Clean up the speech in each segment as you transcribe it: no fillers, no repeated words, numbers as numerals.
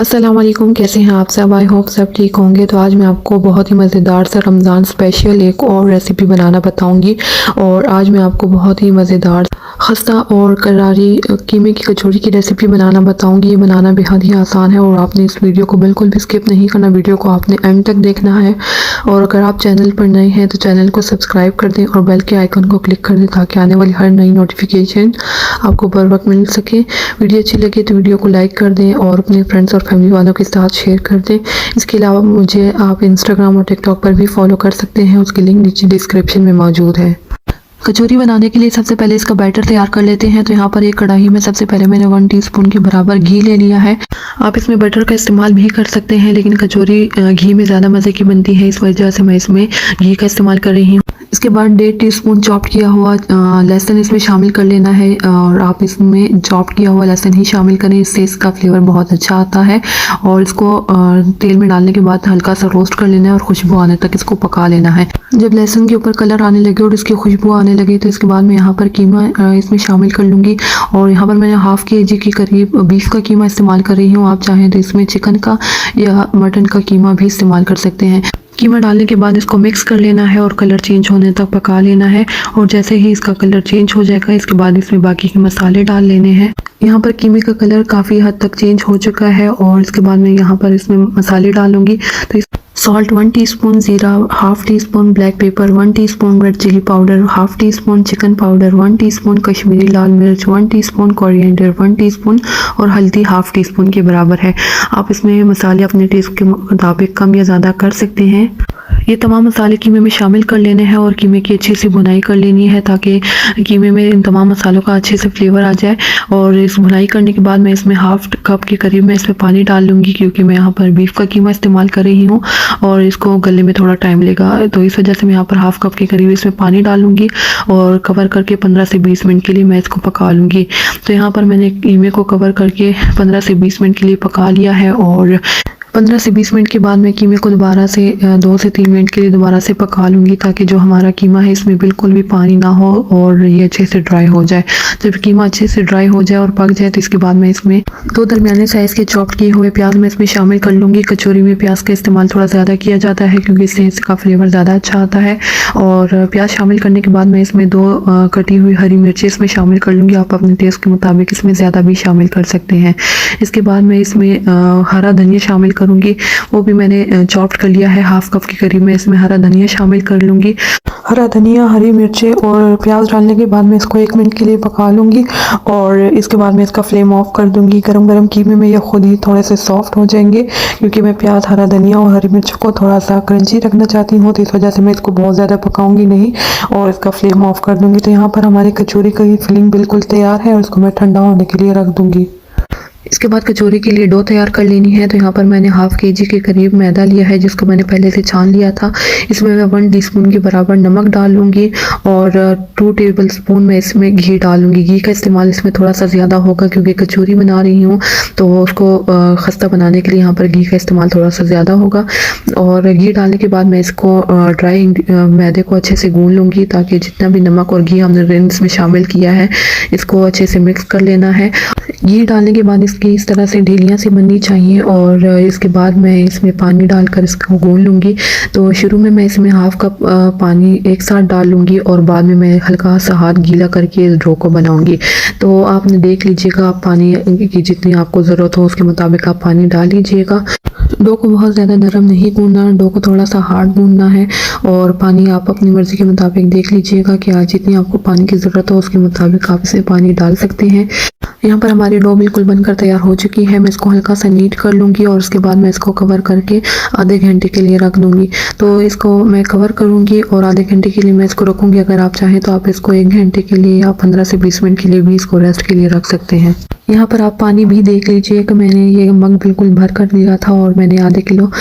अस्सलाम वालेकुम, कैसे हैं आप सब। आई होप सब ठीक होंगे। तो आज मैं आपको बहुत ही मज़ेदार सा रमज़ान स्पेशल एक और रेसिपी बनाना बताऊंगी। और आज मैं आपको बहुत ही मज़ेदार खस्ता और करारी कीमे की कचौरी की रेसिपी बनाना बताऊंगी। ये बनाना बेहद ही आसान है और आपने इस वीडियो को बिल्कुल भी स्किप नहीं करना। वीडियो को आपने एंड तक देखना है। और अगर आप चैनल पर नए हैं तो चैनल को सब्सक्राइब कर दें और बेल के आइकन को क्लिक कर दें ताकि आने वाली हर नई नोटिफिकेशन आपको बर वक्त मिल सके। वीडियो अच्छी लगे तो वीडियो को लाइक कर दें और अपने फ्रेंड्स और फैमिली वालों के साथ शेयर कर दें। इसके अलावा मुझे आप इंस्टाग्राम और टिकटॉक पर भी फॉलो कर सकते हैं, उसकी लिंक नीचे डिस्क्रिप्शन में मौजूद है। कचौरी बनाने के लिए सबसे पहले इसका बैटर तैयार कर लेते हैं। तो यहाँ पर एक कढ़ाई में सबसे पहले मैंने 1 टीस्पून के बराबर घी ले लिया है। आप इसमें बटर का इस्तेमाल भी कर सकते हैं, लेकिन कचौरी घी में ज़्यादा मज़े की बनती है, इस वजह से मैं इसमें घी का इस्तेमाल कर रही हूँ। इसके बाद 1.5 टीस्पून चॉप किया हुआ लहसुन इसमें शामिल कर लेना है। और आप इसमें चॉप किया हुआ लहसुन ही शामिल करें, इससे इसका फ्लेवर बहुत अच्छा आता है। और इसको तेल में डालने के बाद हल्का सा रोस्ट कर लेना है और खुशबू आने तक इसको पका लेना है। जब लहसुन के ऊपर कलर आने लगे और इसकी खुशबू आने लगे तो इसके बाद मैं यहाँ पर कीमा इसमें शामिल कर लूँगी। और यहाँ पर मैंने ½ kg के करीब बीफ का कीमा इस्तेमाल कर रही हूँ। आप चाहें तो इसमें चिकन का या मटन का कीमा भी इस्तेमाल कर सकते हैं। कीमा डालने के बाद इसको मिक्स कर लेना है और कलर चेंज होने तक पका लेना है। और जैसे ही इसका कलर चेंज हो जाएगा इसके बाद इसमें बाकी के मसाले डाल लेने हैं। यहाँ पर कीमे का कलर काफ़ी हद तक चेंज हो चुका है और इसके बाद मैं यहाँ पर इसमें मसाले डालूंगी। तो सॉल्ट 1 टीस्पून, ज़ीरा ½ teaspoon, black pepper 1 teaspoon, red chili powder ½ teaspoon, chicken powder 1 teaspoon, Kashmiri लाल मिर्च 1 टीस्पून, कोरिएंडर 1 टीस्पून और हल्दी ½ टीस्पून के बराबर है। आप इसमें मसाले अपने टेस्ट के मुताबिक कम या ज़्यादा कर सकते हैं। ये तमाम मसाले कीमे में शामिल कर लेने हैं और कीमे की अच्छी सी भुनाई कर लेनी है ताकि कीमे में इन तमाम मसालों का अच्छे से फ्लेवर आ जाए। और इस भुनाई करने के बाद मैं इसमें ½ कप के करीब मैं इसमें पानी डाल लूँगी, क्योंकि मैं यहाँ पर बीफ का कीमा इस्तेमाल कर रही हूँ और इसको गलने में थोड़ा टाइम लेगा। तो इस वजह से मैं यहाँ पर ½ कप के करीब इसमें पानी डालूँगी और कवर करके 15 से 20 मिनट के लिए मैं इसको पका लूँगी। तो यहाँ पर मैंने कीमे को कवर करके 15 से 20 मिनट के लिए पका लिया है। और 15 से 20 मिनट के बाद मैं कीमे को दोबारा से 2 से 3 मिनट के लिए दोबारा से पका लूँगी, ताकि जो हमारा कीमा है इसमें बिल्कुल भी पानी ना हो और ये अच्छे से ड्राई हो जाए। जब कीमा अच्छे से ड्राई हो जाए और पक जाए तो इसके बाद मैं इसमें 2 दरमियाने साइज़ के चॉप किए हुए प्याज मैं इसमें शामिल कर लूँगी। कचौरी में प्याज का इस्तेमाल थोड़ा ज़्यादा किया जाता है क्योंकि इससे इसका फ्लेवर ज़्यादा अच्छा आता है। और प्याज शामिल करने के बाद मैं इसमें 2 कटी हुई हरी मिर्ची इसमें शामिल कर लूँगी। आप अपने टेस्ट के मुताबिक इसमें ज़्यादा भी शामिल कर सकते हैं। इसके बाद मैं इसमें हरा धनिया शामिल करूँगी, वो भी मैंने चॉप्ड कर लिया है। ½ कप के करीब मैं इसमें हरा धनिया शामिल कर लूँगी। हरा धनिया, हरी मिर्चें और प्याज डालने के बाद मैं इसको 1 मिनट के लिए पका लूँगी और इसके बाद मैं इसका फ्लेम ऑफ कर दूँगी। गरम गरम कीमे में ये खुद ही थोड़े से सॉफ्ट हो जाएंगे, क्योंकि मैं प्याज, हरा धनिया और हरी मिर्च को थोड़ा सा क्रंची रखना चाहती हूँ। तो इस वजह से मैं इसको बहुत ज़्यादा पकाऊंगी नहीं और इसका फ्लेम ऑफ कर दूँगी। तो यहाँ पर हमारी कचौरी की फिलिंग बिल्कुल तैयार है और इसको मैं ठंडा होने के लिए रख दूँगी। इसके बाद कचौरी के लिए डो तैयार कर लेनी है। तो यहाँ पर मैंने ½ kg के करीब मैदा लिया है, जिसको मैंने पहले से छान लिया था। इसमें मैं 1 टीस्पून के बराबर नमक डाल लूँगी और 2 टेबलस्पून मैं इसमें घी डाल लूँगी। घी का इस्तेमाल इसमें थोड़ा सा ज़्यादा होगा क्योंकि कचौरी बना रही हूँ, तो उसको खस्ता बनाने के लिए यहाँ पर घी का इस्तेमाल थोड़ा सा ज़्यादा होगा। और घी डालने के बाद मैं इसको ड्राई मैदे को अच्छे से गूँध लूँगी, ताकि जितना भी नमक और घी हमने इसमें शामिल किया है इसको अच्छे से मिक्स कर लेना है। घी डालने के बाद इसकी इस तरह से ढीलियाँ सी बननी चाहिए और इसके बाद मैं इसमें पानी डालकर इसको गूँध लूँगी। तो शुरू में मैं इसमें ½ कप पानी एक साथ डाल लूँगी और बाद में मैं हल्का सा हाथ गीला करके इस डो को बनाऊँगी। तो आपने देख लीजिएगा, आप पानी की जितनी आपको ज़रूरत हो उसके मुताबिक आप पानी डाल लीजिएगा। डो को बहुत ज़्यादा नरम नहीं गूँधना, डो को थोड़ा सा हार्ड गूँधना है। और पानी आप अपनी मर्ज़ी के मुताबिक देख लीजिएगा कि आज जितनी आपको पानी की ज़रूरत हो उसके मुताबिक आप इसमें पानी डाल सकते हैं। यहाँ पर हमारी डो बिल्कुल बनकर तैयार हो चुकी है। मैं इसको हल्का सा नीट कर लूँगी और उसके बाद मैं इसको कवर करके आधे घंटे के लिए रख दूँगी। तो इसको मैं कवर करूँगी और आधे घंटे के लिए मैं इसको रखूँगी। अगर आप चाहें तो आप इसको 1 घंटे के लिए या 15 से 20 मिनट के लिए भी इसको रेस्ट के लिए रख सकते हैं। यहाँ पर आप पानी भी देख लीजिए कि मैंने ये मग बिल्कुल भर कर दिया था और मैंने आधे किलो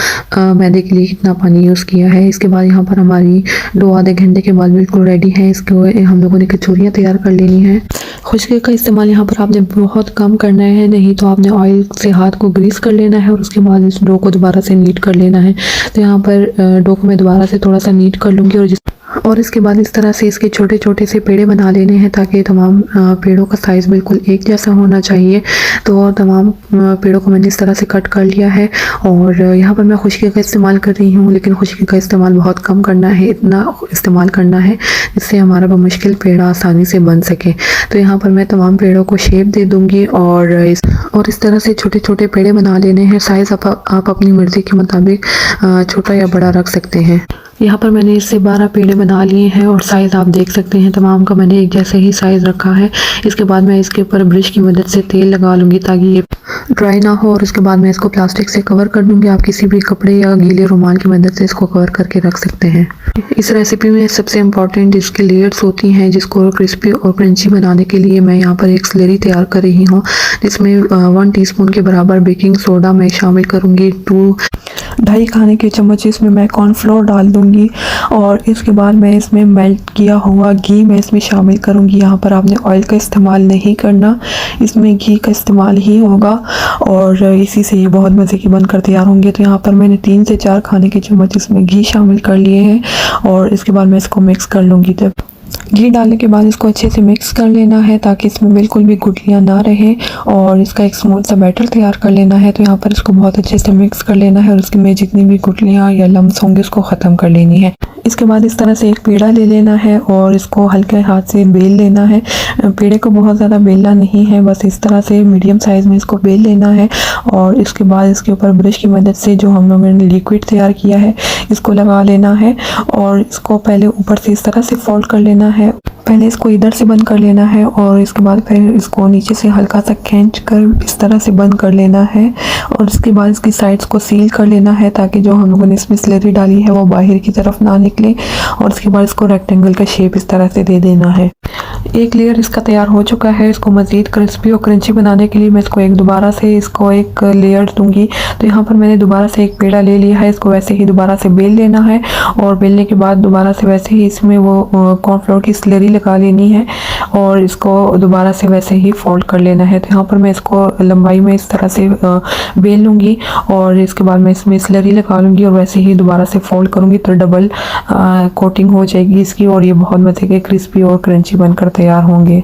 मैदे के लिए कितना पानी यूज़ किया है। इसके बाद यहाँ पर हमारी डो आधे घंटे के बाद बिल्कुल रेडी है। इसको हम लोगों ने कचौरियाँ तैयार कर लेनी है। खुशके का इस्तेमाल यहाँ पर आपने बहुत कम करना है, नहीं तो आपने ऑयल से हाथ को ग्रीस कर लेना है और उसके बाद इस डो को दोबारा से नीट कर लेना है। तो यहाँ पर डो को मैं दोबारा से थोड़ा सा नीट कर लूँगी और और इसके बाद इस तरह से इसके छोटे छोटे से पेड़े बना लेने हैं ताकि तमाम पेड़ों का साइज़ बिल्कुल एक जैसा होना चाहिए। तो तमाम पेड़ों को मैंने इस तरह से कट कर लिया है और यहाँ पर मैं खुशकी का इस्तेमाल कर रही हूँ, लेकिन खुशकी का इस्तेमाल बहुत कम करना है, इतना इस्तेमाल करना है जिससे हमारा बमुश्किल पेड़ आसानी से बन सके। तो यहाँ पर मैं तमाम पेड़ों को शेप दे दूँगी और इस तरह से छोटे छोटे पेड़े बना लेने हैं। साइज़ आप अपनी मर्ज़ी के मुताबिक छोटा या बड़ा रख सकते हैं। यहाँ पर मैंने इससे 12 पेड़े बना लिए हैं और साइज़ आप देख सकते हैं तमाम का मैंने एक जैसे ही साइज़ रखा है। इसके बाद मैं इसके ऊपर ब्रश की मदद से तेल लगा लूँगी ताकि ये ड्राई ना हो और उसके बाद मैं इसको प्लास्टिक से कवर कर दूँगी। आप किसी भी कपड़े या गीले रुमाल की मदद से इसको कवर करके रख सकते हैं। इस रेसिपी में सबसे इम्पॉर्टेंट इसकी लेयर्स होती हैं जिसको क्रिस्पी और क्रंची बनाने के लिए मैं यहाँ पर एक स्लरी तैयार कर रही हूँ जिसमें 1 टीस्पून के बराबर बेकिंग सोडा मैं शामिल करूँगी। 2.5 खाने के चम्मच इसमें मैं कॉर्नफ्लोर डाल दूँगी और इसके बाद मैं इसमें मेल्ट किया हुआ घी मैं इसमें शामिल करूँगी। यहाँ पर आपने ऑयल का इस्तेमाल नहीं करना, इसमें घी का इस्तेमाल ही होगा और इसी से ये बहुत मज़े की बनकर तैयार होंगे। तो यहाँ पर मैंने 3 से 4 खाने के चम्मच इसमें घी शामिल कर लिए हैं और इसके बाद मैं इसको मिक्स कर लूँगी। तो घी डालने के बाद इसको अच्छे से मिक्स कर लेना है ताकि इसमें बिल्कुल भी गुठलियाँ ना रहे और इसका एक स्मूथ सा बैटर तैयार कर लेना है। तो यहाँ पर इसको बहुत अच्छे से मिक्स कर लेना है और इसके में जितनी भी गुठलियाँ या लम्स होंगे उसको ख़त्म कर लेनी है। इसके बाद इस तरह से एक पेड़ा ले लेना है और इसको हल्के हाथ से बेल लेना है। पेड़े को बहुत ज़्यादा बेलना नहीं है, बस इस तरह से मीडियम साइज़ में इसको बेल लेना है और इसके बाद इसके ऊपर ब्रश की मदद से जो हम लोगों ने लिक्विड तैयार किया है इसको लगा लेना है और इसको पहले ऊपर से इस तरह से फोल्ड कर लेना है। पहले इसको इधर से बंद कर लेना है और इसके बाद फिर इसको नीचे से हल्का सा खींच कर इस तरह से बंद कर लेना है और इसके बाद इसकी साइड्स को सील कर लेना है ताकि जो हम लोगों ने इसमें स्लरी डाली है वो बाहर की तरफ ना निकले और इसके बाद इसको रेक्टेंगल का शेप इस तरह से दे देना है। एक लेयर इसका तैयार हो चुका है। इसको मज़ीद क्रिस्पी और क्रंची बनाने के लिए मैं इसको दोबारा से इसको एक लेयर दूंगी। तो यहाँ पर मैंने दोबारा से एक पेड़ा ले लिया है, इसको वैसे ही दोबारा से बेल लेना है और बेलने के बाद दोबारा से वैसे ही इसमें वो कॉर्नफ्लोर की स्लरी लगा लेनी है और इसको दोबारा से वैसे ही फोल्ड कर लेना है। तो यहाँ पर मैं इसको लंबाई में इस तरह से बेल लूँगी और इसके बाद मैं इसमें स्लरी लगा लूँगी और वैसे ही दोबारा से फोल्ड करूँगी तो डबल कोटिंग हो जाएगी इसकी और ये बहुत मज़े के क्रिस्पी और क्रंची बनकर तैयार होंगे।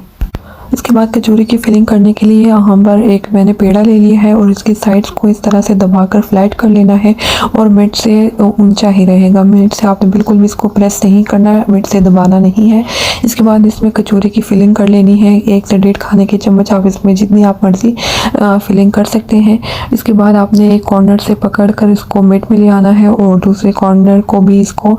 इसके बाद कचौरी की फिलिंग करने के लिए यहाँ पर एक मैंने पेड़ा ले लिया है और इसकी साइड्स को इस तरह से दबाकर फ्लैट कर लेना है और मिड से ऊंचा ही रहेगा। मिड से आपने बिल्कुल भी इसको प्रेस नहीं करना है, मिड से दबाना नहीं है। इसके बाद इसमें कचौरी की फिलिंग कर लेनी है। 1 से 1.5 खाने के चम्मच आप इसमें जितनी आप मर्जी फिलिंग कर सकते हैं। इसके बाद आपने एक कॉर्नर से पकड़ कर इसको मिड में ले आना है और दूसरे कॉर्नर को भी इसको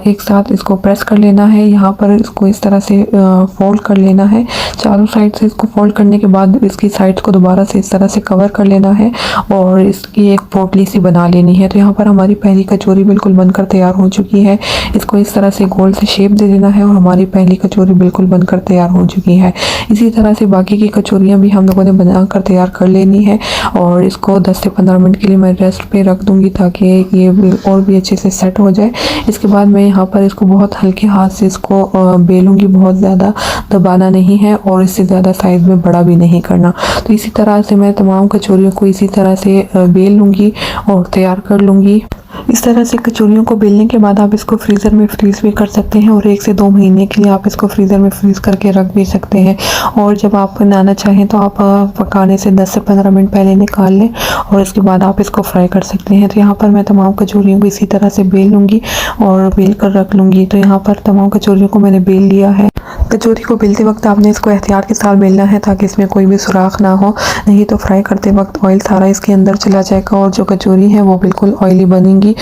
एक साथ इसको प्रेस कर लेना है। यहाँ पर इसको इस तरह से फोल्ड कर लेना है। चारों साइड से इसको फोल्ड करने के बाद इसकी साइड्स को दोबारा से इस तरह से कवर कर लेना है और इसकी एक पोटली सी बना लेनी है। तो यहाँ पर हमारी पहली कचौरी बिल्कुल बनकर तैयार हो चुकी है। इसको इस तरह से गोल से शेप दे देना है और हमारी पहली कचौरी बिल्कुल बनकर तैयार हो चुकी है। इसी तरह से बाकी की कचौरियाँ भी हम लोगों ने बनाकर तैयार कर लेनी है और इसको 10 से 15 मिनट के लिए मैं रेस्ट पे रख दूँगी ताकि ये और भी अच्छे से सेट हो जाए। इसके बाद मैं यहाँ पर इसको बहुत हल्के हाथ से इसको बेलूँगी, बहुत ज़्यादा दबाना नहीं है और इससे ज़्यादा साइज़ में बड़ा भी नहीं करना। तो इसी तरह से मैं तमाम कचौरियों को इसी तरह से बेल लूँगी और तैयार कर लूँगी। इस तरह से कचौरियों को बेलने के बाद आप इसको फ्रीज़र में फ्रीज़ भी कर सकते हैं और 1 से 2 महीने के लिए आप इसको फ्रीज़र में फ्रीज़ करके रख भी सकते हैं और जब आप बनाना चाहें तो आप पकाने से 10 से 15 मिनट पहले निकाल लें और इसके बाद आप इसको फ्राई कर सकते हैं। तो यहाँ पर मैं तमाम कचौरियों को इसी तरह से बेल लूँगी और बेल कर रख लूँगी। तो यहाँ पर तमाम कचौरियों को मैंने बेल लिया है। कचौरी को बेलते वक्त आपने इसको एहतियात के साथ बेलना है ताकि इसमें कोई भी सुराख ना हो, नहीं तो फ्राई करते वक्त ऑयल सारा इसके अंदर चला जाएगा और जो कचौरी है वो बिल्कुल ऑयली बनेंगी।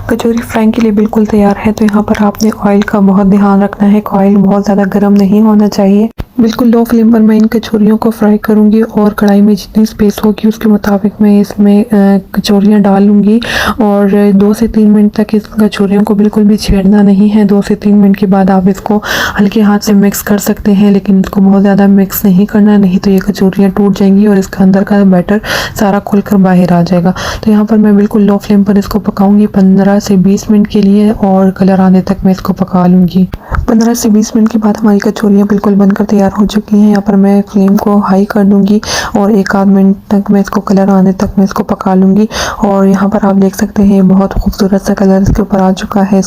कचौरी फ्राई के लिए बिल्कुल तैयार है। तो यहाँ पर आपने ऑयल का बहुत ध्यान रखना है, ऑयल बहुत ज़्यादा गर्म नहीं होना चाहिए। बिल्कुल लो फ्लेम पर मैं इन कचौरियों को फ्राई करूंगी और कढ़ाई में जितनी स्पेस होगी उसके मुताबिक मैं इसमें कचौरियाँ डाल लूँगी और 2 से 3 मिनट तक इस कचौरियों को बिल्कुल भी छेड़ना नहीं है। 2 से 3 मिनट के बाद आप इसको हल्के हाथ से मिक्स कर सकते हैं, लेकिन इसको बहुत ज़्यादा मिक्स नहीं करना, नहीं तो ये कचौरियाँ टूट जाएंगी और इसका अंदर का बैटर सारा खुलकर बाहर आ जाएगा। तो यहाँ पर मैं बिल्कुल लो फ्लेम पर इसको पकाऊंगी 15 से 20 मिनट के लिए और कलर आने तक मैं इसको पका लूँगी। 15 से 20 मिनट के बाद हमारी कचौरियाँ बिल्कुल बनकर तैयार हो चुकी हैं। यहाँ पर मैं फ्लेम को हाई कर दूँगी और 1-आध मिनट तक मैं इसको कलर आने तक मैं इसको पका लूँगी और यहाँ पर आप देख सकते हैं बहुत खूबसूरत सा कलर इसके ऊपर आ चुका है।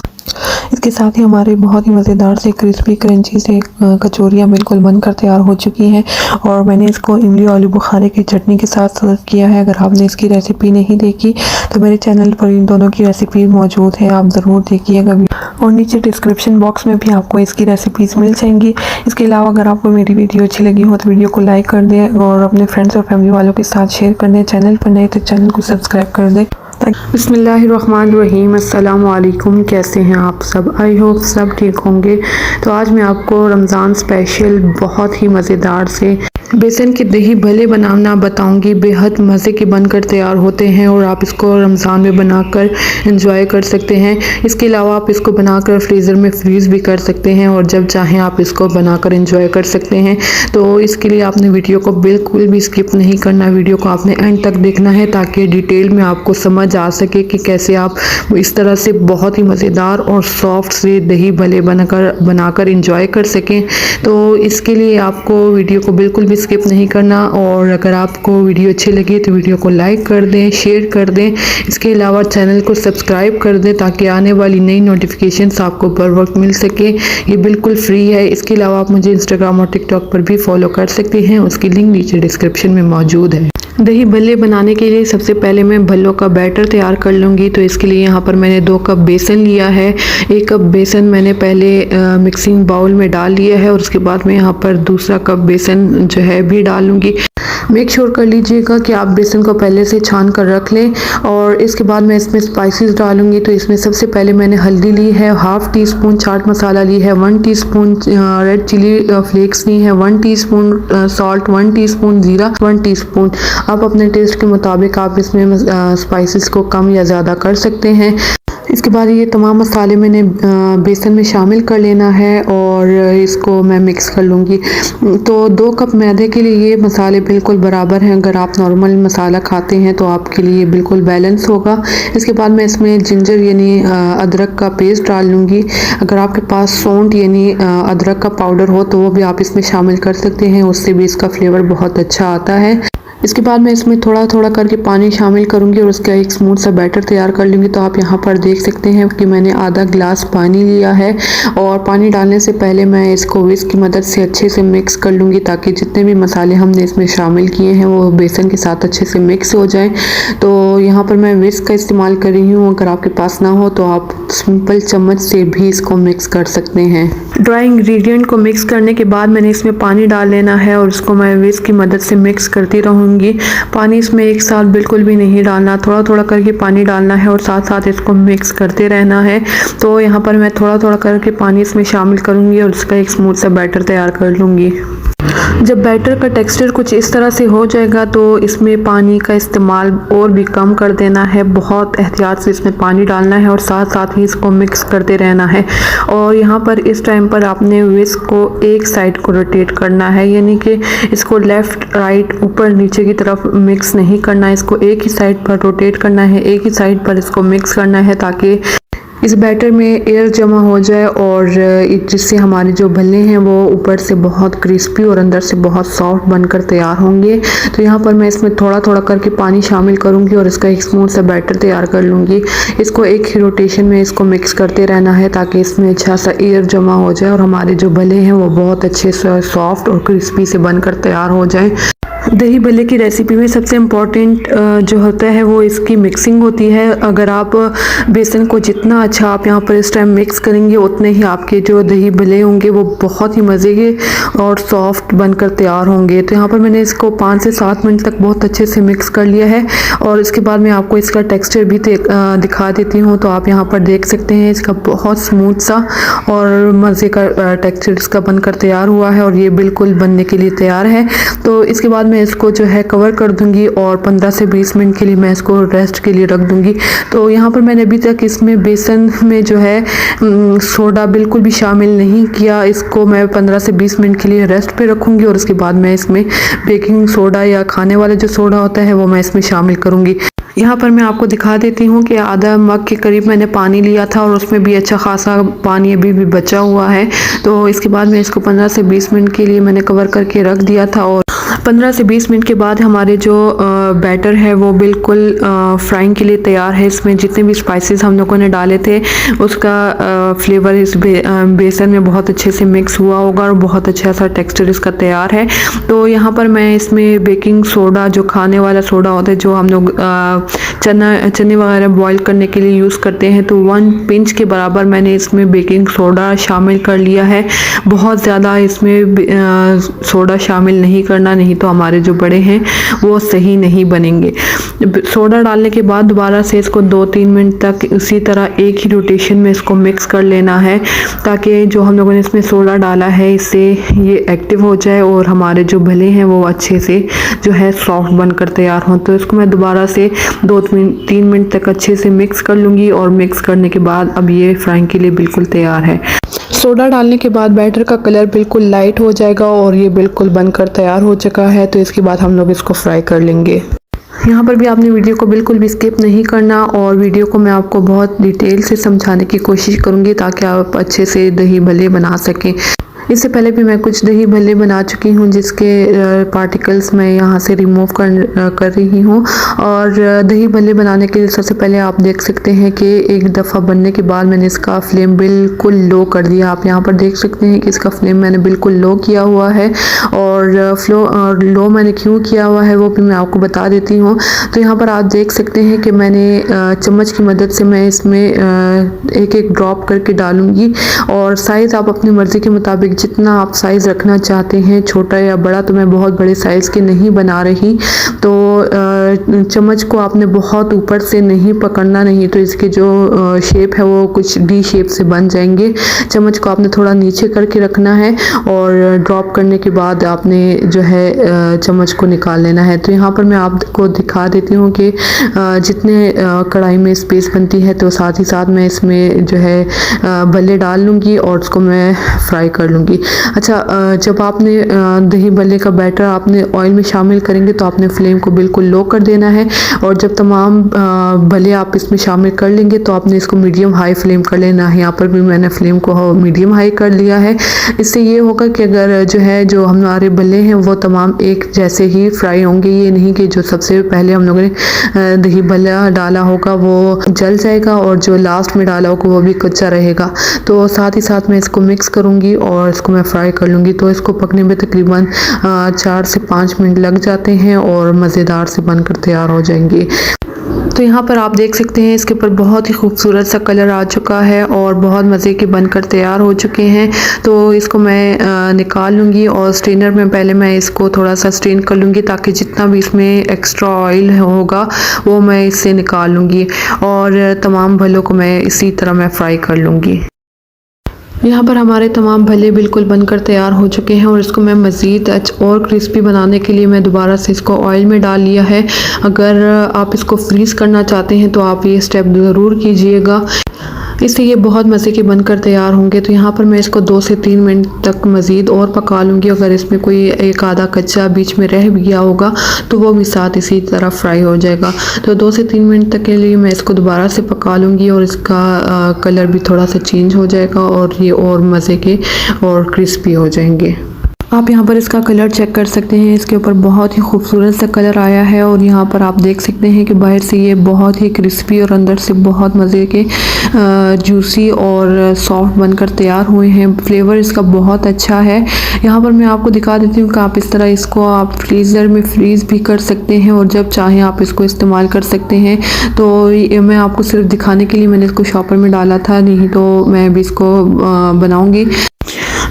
इसके साथ ही हमारे बहुत ही मज़ेदार से क्रिस्पी क्रंची से कचौरियाँ बिल्कुल बनकर तैयार हो चुकी हैं और मैंने इसको इमली आलू बुखारे की चटनी के साथ सर्व किया है। अगर आपने इसकी रेसिपी नहीं देखी तो मेरे चैनल पर इन दोनों की रेसिपी मौजूद है, आप ज़रूर देखिएगा और नीचे डिस्क्रिप्शन बॉक्स में भी आपको इसकी रेसिपीज़ मिल जाएंगी। इसके अलावा अगर आपको मेरी वीडियो अच्छी लगी हो तो वीडियो को लाइक कर दें और अपने फ्रेंड्स और फैमिली वालों के साथ शेयर कर दें। चैनल पर नए तो चैनल को सब्सक्राइब कर दें। बिस्मिल्लाहिर्रहमानिर्रहीम, अस्सलाम वालेकुम। कैसे हैं आप सब? आई होप सब ठीक होंगे। तो आज मैं आपको रमज़ान स्पेशल बहुत ही मज़ेदार से बेसन के दही भल्ले बनाना बताऊंगी। बेहद मज़े के बनकर तैयार होते हैं और आप इसको रमज़ान में बनाकर एंजॉय कर सकते हैं। इसके अलावा आप इसको बनाकर फ्रीज़र में फ्रीज़ भी कर सकते हैं और जब चाहें आप इसको बनाकर एंजॉय कर सकते हैं। तो इसके लिए आपने वीडियो को बिल्कुल भी स्किप नहीं करना, वीडियो को आपने एंड तक देखना है ताकि डिटेल में आपको समझ आ सके कि कैसे आप इस तरह से बहुत ही मज़ेदार और सॉफ्ट से दही भल्ले बनाकर एंजॉय कर सकें। तो इसके लिए आपको वीडियो को बिल्कुल भी स्किप नहीं करना और अगर आपको वीडियो अच्छी लगी तो वीडियो को लाइक कर दें, शेयर कर दें। इसके अलावा चैनल को सब्सक्राइब कर दें ताकि आने वाली नई नोटिफिकेशंस आपको बर वक्त मिल सके। ये बिल्कुल फ्री है। इसके अलावा आप मुझे इंस्टाग्राम और टिकटॉक पर भी फॉलो कर सकते हैं, उसकी लिंक नीचे डिस्क्रिप्शन में मौजूद है। दही भल्ले बनाने के लिए सबसे पहले मैं भल्लों का बैटर तैयार कर लूँगी। तो इसके लिए यहाँ पर मैंने 2 कप बेसन लिया है। 1 कप बेसन मैंने पहले मिक्सिंग बाउल में डाल लिया है और उसके बाद मैं यहाँ पर दूसरा कप बेसन जो है भी डालूँगी। मेक श्योर कर लीजिएगा कि आप बेसन को पहले से छान कर रख लें और इसके बाद मैं इसमें स्पाइसेस डालूंगी। तो इसमें सबसे पहले मैंने हल्दी ली है, 1/2 टीस्पून चाट मसाला ली है, 1 टीस्पून रेड चिली फ्लेक्स ली है, 1 टीस्पून सॉल्ट, 1 टीस्पून जीरा, 1 टीस्पून। आप अपने टेस्ट के मुताबिक आप इसमें स्पाइसेस को कम या ज़्यादा कर सकते हैं। इसके बाद ये तमाम मसाले मैंने बेसन में शामिल कर लेना है और इसको मैं मिक्स कर लूँगी। तो 2 कप मैदे के लिए ये मसाले बिल्कुल बराबर हैं। अगर आप नॉर्मल मसाला खाते हैं तो आपके लिए बिल्कुल बैलेंस होगा। इसके बाद मैं इसमें जिंजर यानी अदरक का पेस्ट डाल लूँगी। अगर आपके पास सौंठ यानी अदरक का पाउडर हो तो वो भी आप इसमें शामिल कर सकते हैं, उससे भी इसका फ्लेवर बहुत अच्छा आता है। इसके बाद मैं इसमें थोड़ा थोड़ा करके पानी शामिल करूंगी और उसका एक स्मूथ सा बैटर तैयार कर लूँगी। तो आप यहाँ पर देख सकते हैं कि मैंने आधा ग्लास पानी लिया है और पानी डालने से पहले मैं इसको विस्क की मदद से अच्छे से मिक्स कर लूँगी ताकि जितने भी मसाले हमने इसमें शामिल किए हैं वो बेसन के साथ अच्छे से मिक्स हो जाएं। तो यहाँ पर मैं विस्क का इस्तेमाल कर रही हूँ, अगर आपके पास ना हो तो आप सिंपल चम्मच से भी इसको मिक्स कर सकते हैं। ड्राई इंग्रेडिएंट को मिक्स करने के बाद मैंने इसमें पानी डाल लेना है और इसको मैं विस्क की मदद से मिक्स करती रहूँगी। पानी इसमें एक साथ बिल्कुल भी नहीं डालना, थोड़ा थोड़ा करके पानी डालना है और साथ साथ इसको मिक्स करते रहना है। तो यहाँ पर मैं थोड़ा थोड़ा करके पानी इसमें शामिल करूँगी और उसका एक स्मूथ सा बैटर तैयार कर लूँगी। जब बैटर का टेक्सचर कुछ इस तरह से हो जाएगा तो इसमें पानी का इस्तेमाल और भी कम कर देना है। बहुत एहतियात से इसमें पानी डालना है और साथ साथ ही इसको मिक्स करते रहना है। और यहाँ पर इस टाइम पर आपने विस्क को एक साइड को रोटेट करना है, यानी कि इसको लेफ़्ट राइट ऊपर नीचे की तरफ मिक्स नहीं करना है, इसको एक ही साइड पर रोटेट करना है, एक ही साइड पर इसको मिक्स करना है ताकि इस बैटर में एयर जमा हो जाए और जिससे हमारे जो भल्ले हैं वो ऊपर से बहुत क्रिस्पी और अंदर से बहुत सॉफ्ट बनकर तैयार होंगे। तो यहाँ पर मैं इसमें थोड़ा थोड़ा करके पानी शामिल करूँगी और इसका एक स्मूथ सा बैटर तैयार कर लूँगी। इसको एक ही रोटेशन में इसको मिक्स करते रहना है ताकि इसमें अच्छा सा एयर जमा हो जाए और हमारे जो भल्ले हैं वो बहुत अच्छे से सॉफ्ट और क्रिस्पी से बनकर तैयार हो जाए। दही भल्ले की रेसिपी में सबसे इम्पॉर्टेंट जो होता है वो इसकी मिक्सिंग होती है। अगर आप बेसन को जितना अच्छा आप यहाँ पर इस टाइम मिक्स करेंगे उतने ही आपके जो दही भल्ले होंगे वो बहुत ही मज़े के और सॉफ्ट बनकर तैयार होंगे। तो यहाँ पर मैंने इसको 5 से 7 मिनट तक बहुत अच्छे से मिक्स कर लिया है और इसके बाद मैं आपको इसका टेक्सचर भी दिखा देती हूँ। तो आप यहाँ पर देख सकते हैं इसका बहुत स्मूथ सा और मज़े का टेक्सचर इसका बनकर तैयार हुआ है और ये बिल्कुल बनने के लिए तैयार है। तो इसके बाद मैं इसको जो है कवर कर दूंगी और 15 से 20 मिनट के लिए मैं इसको रेस्ट के लिए रख दूंगी। तो यहाँ पर मैंने अभी तक इसमें बेसन में जो है सोडा बिल्कुल भी शामिल नहीं किया। इसको मैं 15 से 20 मिनट के लिए रेस्ट पे रखूंगी और उसके बाद मैं इसमें बेकिंग सोडा या खाने वाला जो सोडा होता है वो मैं इसमें शामिल करूंगी। यहाँ पर मैं आपको दिखा देती हूँ कि आधा मग के करीब मैंने पानी लिया था और उसमें भी अच्छा खासा पानी अभी भी बचा हुआ है। तो इसके बाद मैं इसको 15 से 20 मिनट के लिए मैंने कवर करके रख दिया था और 15 से 20 मिनट के बाद हमारे जो बैटर है वो बिल्कुल फ्राइंग के लिए तैयार है। इसमें जितने भी स्पाइसेस हम लोगों ने डाले थे उसका फ्लेवर इस बेसन में बहुत अच्छे से मिक्स हुआ होगा और बहुत अच्छा सा टेक्सचर इसका तैयार है। तो यहाँ पर मैं इसमें बेकिंग सोडा, जो खाने वाला सोडा होता है, जो हम लोग चने वगैरह बॉईल करने के लिए यूज़ करते हैं, तो 1 पिंच के बराबर मैंने इसमें बेकिंग सोडा शामिल कर लिया है। बहुत ज़्यादा इसमें सोडा शामिल नहीं करना, नहीं तो हमारे जो बड़े हैं वो सही नहीं बनेंगे। सोडा डालने के बाद दोबारा से इसको 2-3 मिनट तक उसी तरह एक ही रोटेशन में इसको मिक्स कर लेना है, ताकि जो हम लोगों ने इसमें सोडा डाला है इससे ये एक्टिव हो जाए और हमारे जो भले हैं वो अच्छे से जो है सॉफ्ट बनकर तैयार हों। तो इसको मैं दोबारा से 2-3 मिनट तक अच्छे से मिक्स कर लूँगी और मिक्स करने के बाद अब ये फ्राइंग के लिए बिल्कुल तैयार है। सोडा डालने के बाद बैटर का कलर बिल्कुल लाइट हो जाएगा और ये बिल्कुल बनकर तैयार हो चुका है। तो इसके बाद हम लोग इसको फ्राई कर लेंगे। यहाँ पर भी आपने वीडियो को बिल्कुल भी स्किप नहीं करना और वीडियो को मैं आपको बहुत डिटेल से समझाने की कोशिश करूँगी ताकि आप अच्छे से दही भल्ले बना सकें। इससे पहले भी मैं कुछ दही भल्ले बना चुकी हूँ जिसके पार्टिकल्स मैं यहाँ से रिमूव कर रही हूँ। और दही भल्ले बनाने के लिए सबसे पहले आप देख सकते हैं कि एक दफ़ा बनने के बाद मैंने इसका फ्लेम बिल्कुल लो कर दिया। आप यहाँ पर देख सकते हैं कि इसका फ्लेम मैंने बिल्कुल लो किया हुआ है और लो मैंने क्यों किया हुआ है वो भी मैं आपको बता देती हूँ। तो यहाँ पर आप देख सकते हैं कि मैंने चम्मच की मदद से मैं इसमें एक ड्रॉप करके डालूँगी और साइज़ आप अपनी मर्ज़ी के मुताबिक जितना आप साइज़ रखना चाहते हैं, छोटा या बड़ा, तो मैं बहुत बड़े साइज़ के नहीं बना रही। तो चम्मच को आपने बहुत ऊपर से नहीं पकड़ना, नहीं तो इसके जो शेप है वो कुछ डी शेप से बन जाएंगे। चम्मच को आपने थोड़ा नीचे करके रखना है और ड्रॉप करने के बाद आपने जो है चम्मच को निकाल लेना है। तो यहाँ पर मैं आपको दिखा देती हूँ कि जितने कढ़ाई में स्पेस बनती है तो साथ ही साथ मैं इसमें जो है भल्ले डाल लूँगी और उसको मैं फ्राई कर लूँगी। अच्छा, जब आपने दही भल्ले का बैटर आपने ऑयल में शामिल करेंगे तो आपने फ्लेम को बिल्कुल लो कर देना है और जब तमाम भल्ले आप इसमें शामिल कर लेंगे तो आपने इसको मीडियम हाई फ्लेम कर लेना है। यहाँ पर भी मैंने फ्लेम को मीडियम हाई कर लिया है। इससे ये होगा कि अगर जो हमारे भल्ले हैं वो तमाम एक जैसे ही फ्राई होंगे, ये नहीं कि जो सबसे पहले हम लोगों ने दही भल्ला डाला होगा वो जल जाएगा और जो लास्ट में डाला होगा वो भी कच्चा रहेगा। तो साथ ही साथ मैं इसको मिक्स करूँगी और इसको मैं फ्राई कर लूँगी। तो इसको पकने में तकरीबन 4 से 5 मिनट लग जाते हैं और मज़ेदार से बनकर तैयार हो जाएंगे। तो यहाँ पर आप देख सकते हैं इसके ऊपर बहुत ही खूबसूरत सा कलर आ चुका है और बहुत मज़े के बनकर तैयार हो चुके हैं। तो इसको मैं निकाल लूँगी और स्ट्रेनर में पहले मैं इसको थोड़ा सा स्ट्रेन कर लूँगी ताकि जितना भी इसमें एक्स्ट्रा ऑयल होगा वो मैं इससे निकाल लूँगी और तमाम भल्लों को मैं इसी तरह मैं फ्राई कर लूँगी। यहाँ पर हमारे तमाम भल्ले बिल्कुल बनकर तैयार हो चुके हैं और इसको मैं मज़ीद और क्रिस्पी बनाने के लिए मैं दोबारा से इसको ऑयल में डाल लिया है। अगर आप इसको फ्रीज़ करना चाहते हैं तो आप ये स्टेप ज़रूर कीजिएगा, इससे ये बहुत मज़े के बनकर तैयार होंगे। तो यहाँ पर मैं इसको 2 से 3 मिनट तक मज़ीद और पका लूँगी। अगर इसमें कोई एक आधा कच्चा बीच में रह भी गया होगा तो वो भी साथ इसी तरह फ्राई हो जाएगा। तो 2 से 3 मिनट तक के लिए मैं इसको दोबारा से पका लूँगी और इसका कलर भी थोड़ा सा चेंज हो जाएगा और ये और मज़े के और क्रिस्पी हो जाएंगे। आप यहाँ पर इसका कलर चेक कर सकते हैं, इसके ऊपर बहुत ही खूबसूरत सा कलर आया है और यहाँ पर आप देख सकते हैं कि बाहर से ये बहुत ही क्रिस्पी और अंदर से बहुत मज़े के जूसी और सॉफ्ट बनकर तैयार हुए हैं। फ्लेवर इसका बहुत अच्छा है। यहाँ पर मैं आपको दिखा देती हूँ कि आप इस तरह इसको आप फ्रीज़र में फ्रीज़ भी कर सकते हैं और जब चाहें आप इसको इस्तेमाल कर सकते हैं। तो मैं आपको सिर्फ दिखाने के लिए मैंने इसको शॉपर में डाला था, नहीं तो मैं भी इसको बनाऊँगी।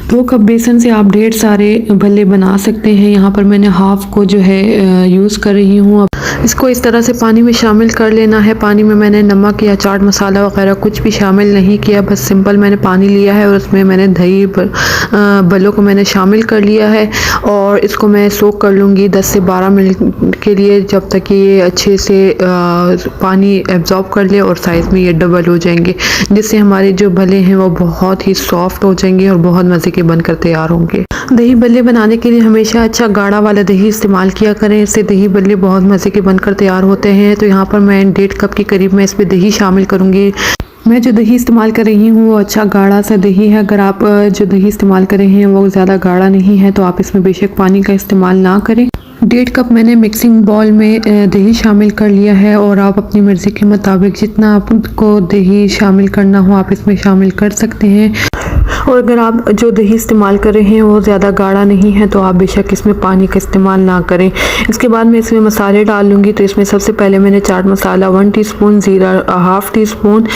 2 कप बेसन से आप ढेर सारे भल्ले बना सकते हैं। यहाँ पर मैंने हाफ को जो है यूज़ कर रही हूँ। अब इसको इस तरह से पानी में शामिल कर लेना है। पानी में मैंने नमक या चाट मसाला वगैरह कुछ भी शामिल नहीं किया, बस सिंपल मैंने पानी लिया है और उसमें मैंने दही भल्लों को मैंने शामिल कर लिया है और इसको मैं सोक कर लूँगी 10 से 12 मिनट के लिए, जब तक कि ये अच्छे से पानी एब्जॉर्ब कर ले और साइज़ में ये डबल हो जाएंगे, जिससे हमारे जो भल्ले हैं वो बहुत ही सॉफ्ट हो जाएंगे और बहुत मज़े के बनकर तैयार होंगे। दही भल्ले बनाने के लिए हमेशा अच्छा गाढ़ा वाला दही इस्तेमाल किया करें, इससे दही भल्ले बहुत मज़े के बनकर तैयार होते हैं। तो यहाँ पर मैं 1.5 कप के करीब मैं इसमें दही शामिल करूँगी। मैं जो दही इस्तेमाल कर रही हूँ वो अच्छा गाढ़ा सा दही है। अगर आप जो दही इस्तेमाल कर रहे हैं वो ज़्यादा गाढ़ा नहीं है तो आप इसमें बेशक पानी का इस्तेमाल ना करें। 1.5 कप मैंने मिक्सिंग बाउल में दही शामिल कर लिया है और आप अपनी मर्ज़ी के मुताबिक जितना आपको दही शामिल करना हो आप इसमें शामिल कर सकते हैं। और अगर आप जो दही इस्तेमाल कर रहे हैं वो ज़्यादा गाढ़ा नहीं है तो आप बेशक इसमें पानी का इस्तेमाल ना करें। इसके बाद मैं इसमें मसाले डाल लूँगी। तो इसमें सबसे पहले मैंने चाट मसाला 1 टीस्पून, ज़ीरा half tea spoon,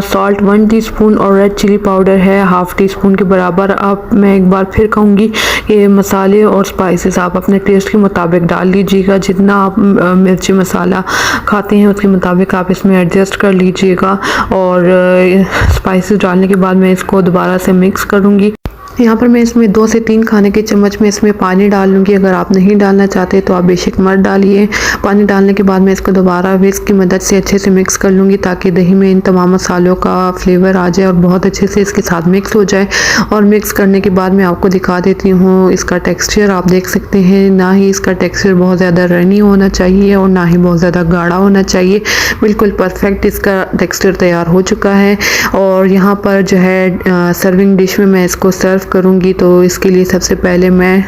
salt 1 teaspoon और रेड चिली पाउडर है हाफ़ टी स्पून के बराबर। आप मैं एक बार फिर कहूँगी कि मसाले और स्पाइसेस आप अपने टेस्ट के मुताबिक डाल लीजिएगा। जितना आप मिर्ची मसाला खाते हैं उसके मुताबिक आप इसमें एडजस्ट कर लीजिएगा। और स्पाइसेस डालने के बाद मैं इसको दोबारा से मिक्स करूँगी। यहाँ पर मैं इसमें 2 से 3 खाने के चम्मच में इसमें पानी डाल लूँगी। अगर आप नहीं डालना चाहते तो आप बेशक मत डालिए। पानी डालने के बाद मैं इसको दोबारा विस्क की मदद से अच्छे से मिक्स कर लूँगी ताकि दही में इन तमाम मसालों का फ्लेवर आ जाए और बहुत अच्छे से इसके साथ मिक्स हो जाए। और मिक्स करने के बाद मैं आपको दिखा देती हूँ इसका टेक्स्चर। आप देख सकते हैं ना ही इसका टेक्स्चर बहुत ज़्यादा रनी होना चाहिए और ना ही बहुत ज़्यादा गाढ़ा होना चाहिए। बिल्कुल परफेक्ट इसका टेक्स्चर तैयार हो चुका है। और यहाँ पर जो है सर्विंग डिश में मैं इसको सर्व करूँगी। तो इसके लिए सबसे पहले मैं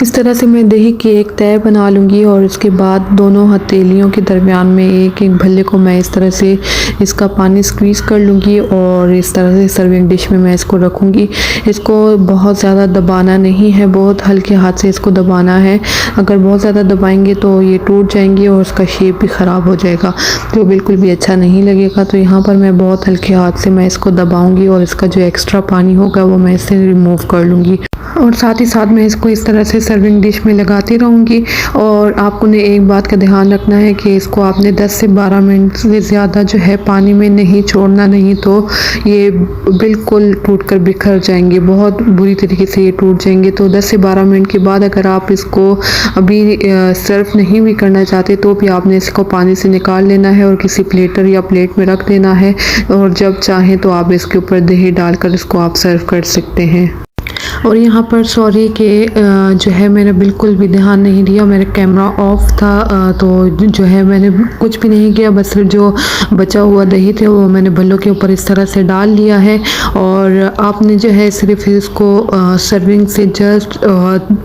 इस तरह से मैं दही की एक तय बना लूँगी और उसके बाद दोनों हथेलियों के दरमियान में एक एक भल्ले को मैं इस तरह से इसका पानी स्क्वीज़ कर लूँगी और इस तरह से सर्विंग डिश में मैं इसको रखूँगी। इसको बहुत ज़्यादा दबाना नहीं है, बहुत हल्के हाथ से इसको दबाना है। अगर बहुत ज़्यादा दबाएंगे तो ये टूट जाएंगे और उसका शेप भी ख़राब हो जाएगा तो बिल्कुल भी अच्छा नहीं लगेगा। तो यहाँ पर मैं बहुत हल्के हाथ से मैं इसको दबाऊँगी और इसका जो एक्स्ट्रा पानी होगा वो मैं इससे रिमूव कर लूँगी। और साथ ही साथ मैं इसको इस तरह से सर्विंग डिश में लगाती रहूँगी। और आपको ने एक बात का ध्यान रखना है कि इसको आपने 10 से 12 मिनट से ज़्यादा जो है पानी में नहीं छोड़ना, नहीं तो ये बिल्कुल टूटकर बिखर जाएंगे, बहुत बुरी तरीके से ये टूट जाएंगे। तो 10 से 12 मिनट के बाद अगर आप इसको अभी सर्व नहीं भी करना चाहते तो भी आपने इसको पानी से निकाल लेना है और किसी प्लेटर या प्लेट में रख देना है। और जब चाहें तो आप इसके ऊपर दही डालकर इसको आप सर्व कर सकते हैं। और यहाँ पर सॉरी कि जो है मैंने बिल्कुल भी ध्यान नहीं दिया, मेरा कैमरा ऑफ था तो जो है मैंने कुछ भी नहीं किया, बस जो बचा हुआ दही थे वो मैंने भल्लों के ऊपर इस तरह से डाल लिया है। और आपने जो है सिर्फ इसको सर्विंग से जस्ट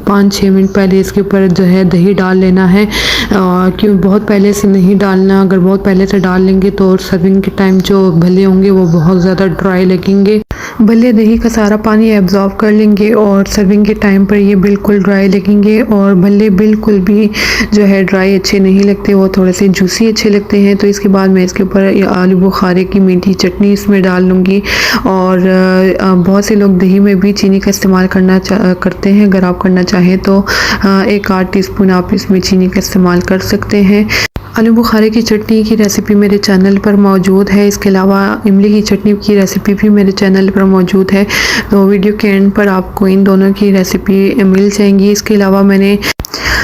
5-6 मिनट पहले इसके ऊपर जो है दही डाल लेना है। क्यों बहुत पहले से नहीं डालना, अगर बहुत पहले से डाल लेंगे तो सर्विंग के टाइम जो भल्ले होंगे वो बहुत ज़्यादा ड्राई लगेंगे। भल्ले दही का सारा पानी एब्जॉर्ब कर लेंगे और सर्विंग के टाइम पर ये बिल्कुल ड्राई लगेंगे। और भल्ले बिल्कुल भी जो है ड्राई अच्छे नहीं लगते, वो थोड़े से जूसी अच्छे लगते हैं। तो इसके बाद मैं इसके ऊपर आलू बुखारे की मीठी चटनी इसमें डाल लूँगी। और बहुत से लोग दही में भी चीनी का इस्तेमाल करते हैं। अगर आप करना चाहें तो 1-8 टीस्पून आप इसमें चीनी का इस्तेमाल कर सकते हैं। आलू बुखारे की चटनी की रेसिपी मेरे चैनल पर मौजूद है। इसके अलावा इमली की चटनी की रेसिपी भी मेरे चैनल पर मौजूद है। तो वीडियो के एंड पर आपको इन दोनों की रेसिपी मिल जाएंगी। इसके अलावा मैंने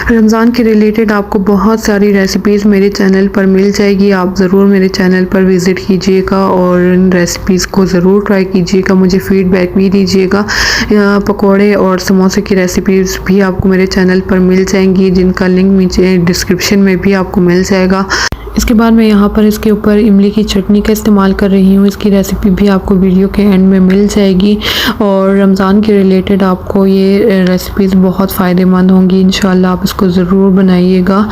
रमज़ान के रिलेटेड आपको बहुत सारी रेसिपीज़ मेरे चैनल पर मिल जाएगी। आप ज़रूर मेरे चैनल पर विज़िट कीजिएगा और इन रेसिपीज़ को ज़रूर ट्राई कीजिएगा, मुझे फ़ीडबैक भी दीजिएगा। पकोड़े और समोसे की रेसिपीज़ भी आपको मेरे चैनल पर मिल जाएंगी, जिनका लिंक नीचे डिस्क्रिप्शन में भी आपको मिल जाएगा। इसके बाद मैं यहाँ पर इसके ऊपर इमली की चटनी का इस्तेमाल कर रही हूँ। इसकी रेसिपी भी आपको वीडियो के एंड में मिल जाएगी। और रमज़ान के रिलेटेड आपको ये रेसिपीज़ बहुत फ़ायदेमंद होंगी। इंशाल्लाह आप इसको ज़रूर बनाइएगा।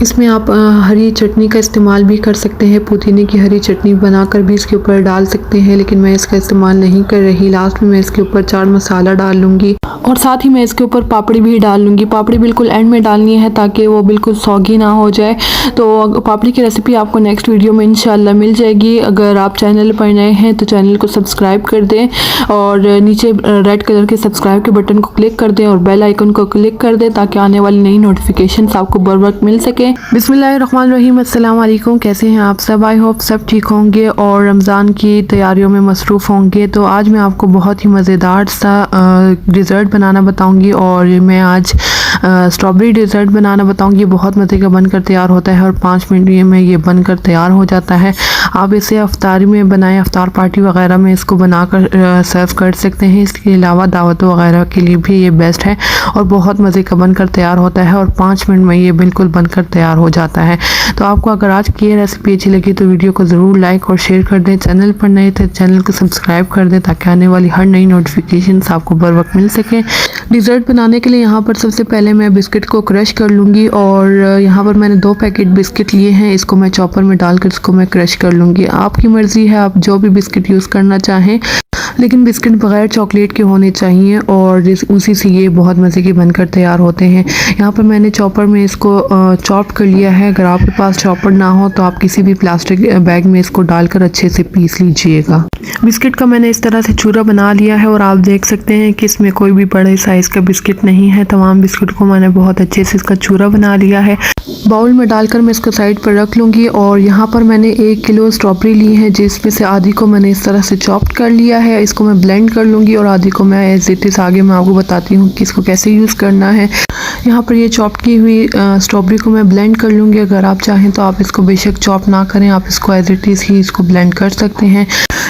इसमें आप हरी चटनी का इस्तेमाल भी कर सकते हैं, पुदीने की हरी चटनी बनाकर भी इसके ऊपर डाल सकते हैं, लेकिन मैं इसका इस्तेमाल नहीं कर रही। लास्ट में मैं इसके ऊपर चाट मसाला डाल लूँगी और साथ ही मैं इसके ऊपर पापड़ी भी डाल लूँगी। पापड़ी बिल्कुल एंड में डालनी है ताकि वो बिल्कुल सौगी ना हो जाए। तो पापड़ी की रेसिपी आपको नेक्स्ट वीडियो में इंशाल्लाह मिल जाएगी। अगर आप चैनल पर नए हैं तो चैनल को सब्सक्राइब कर दें और नीचे रेड कलर के सब्सक्राइब के बटन को क्लिक कर दें और बेल आइकन को क्लिक कर दें ताकि आने वाली नई नोटिफिकेशन आपको बर वक्त मिल सके। बिस्मिल्लाहिर्रहमानिर्रहीम, अस्सलाम वालेकुम। कैसे हैं आप सब? आई होप सब ठीक होंगे और रमज़ान की तैयारियों में मसरूफ़ होंगे। तो आज मैं आपको बहुत ही मज़ेदार सा डिज़र्ट बनाना बताऊंगी और मैं आज स्ट्रॉबेरी डिज़र्ट बनाना बताऊंगी। बहुत मज़े का बनकर तैयार होता है और 5 मिनट में ये बनकर तैयार हो जाता है। आप इसे अफ्तारी में बनाएं, अफ्तार पार्टी वगैरह में इसको बनाकर सर्व कर सकते हैं। इसके अलावा दावतों वगैरह के लिए भी ये बेस्ट है और बहुत मज़े का बनकर तैयार होता है और 5 मिनट में ये बिल्कुल बनकर तैयार हो जाता है। तो आपको अगर आज की ये रेसिपी अच्छी लगी तो वीडियो को ज़रूर लाइक और शेयर कर दें। चैनल पर नए थे चैनल को सब्सक्राइब कर दें ताकि आने वाली हर नई नोटिफिकेशन आपको बर वक्त मिल सके। डिज़र्ट बनाने के लिए यहाँ पर सबसे पहले पहले मैं बिस्किट को क्रश कर लूँगी और यहाँ पर मैंने 2 पैकेट बिस्किट लिए हैं, इसको मैं चॉपर में डालकर इसको मैं क्रश कर लूँगी। आपकी मर्ज़ी है, आप जो भी बिस्किट यूज़ करना चाहें, लेकिन बिस्किट बगैर चॉकलेट के होने चाहिए और उसी से ये बहुत मज़े के बनकर तैयार होते हैं। यहाँ पर मैंने चॉपर में इसको चॉप कर लिया है। अगर आपके पास चॉपर ना हो तो आप किसी भी प्लास्टिक बैग में इसको डालकर अच्छे से पीस लीजिएगा। बिस्किट का मैंने इस तरह से चूरा बना लिया है और आप देख सकते हैं कि इसमें कोई भी बड़े साइज़ का बिस्किट नहीं है। तमाम बिस्किट को मैंने बहुत अच्छे से इसका चूरा बना लिया है। बाउल में डालकर मैं इसको साइड पर रख लूँगी और यहाँ पर मैंने 1 किलो स्ट्रॉबेरी ली है, जिसमें से आधी को मैंने इस तरह से चॉप कर लिया है। इसको मैं ब्लेंड कर लूँगी और आधी को मैं एज इट इज़ आगे मैं आपको बताती हूँ कि इसको कैसे यूज़ करना है। यहाँ पर ये चॉप की हुई स्ट्रॉबेरी को मैं ब्लेंड कर लूँगी। अगर आप चाहें तो आप इसको बेशक चॉप ना करें, आप इसको एज इट इज़ ही इसको ब्लेंड कर सकते हैं।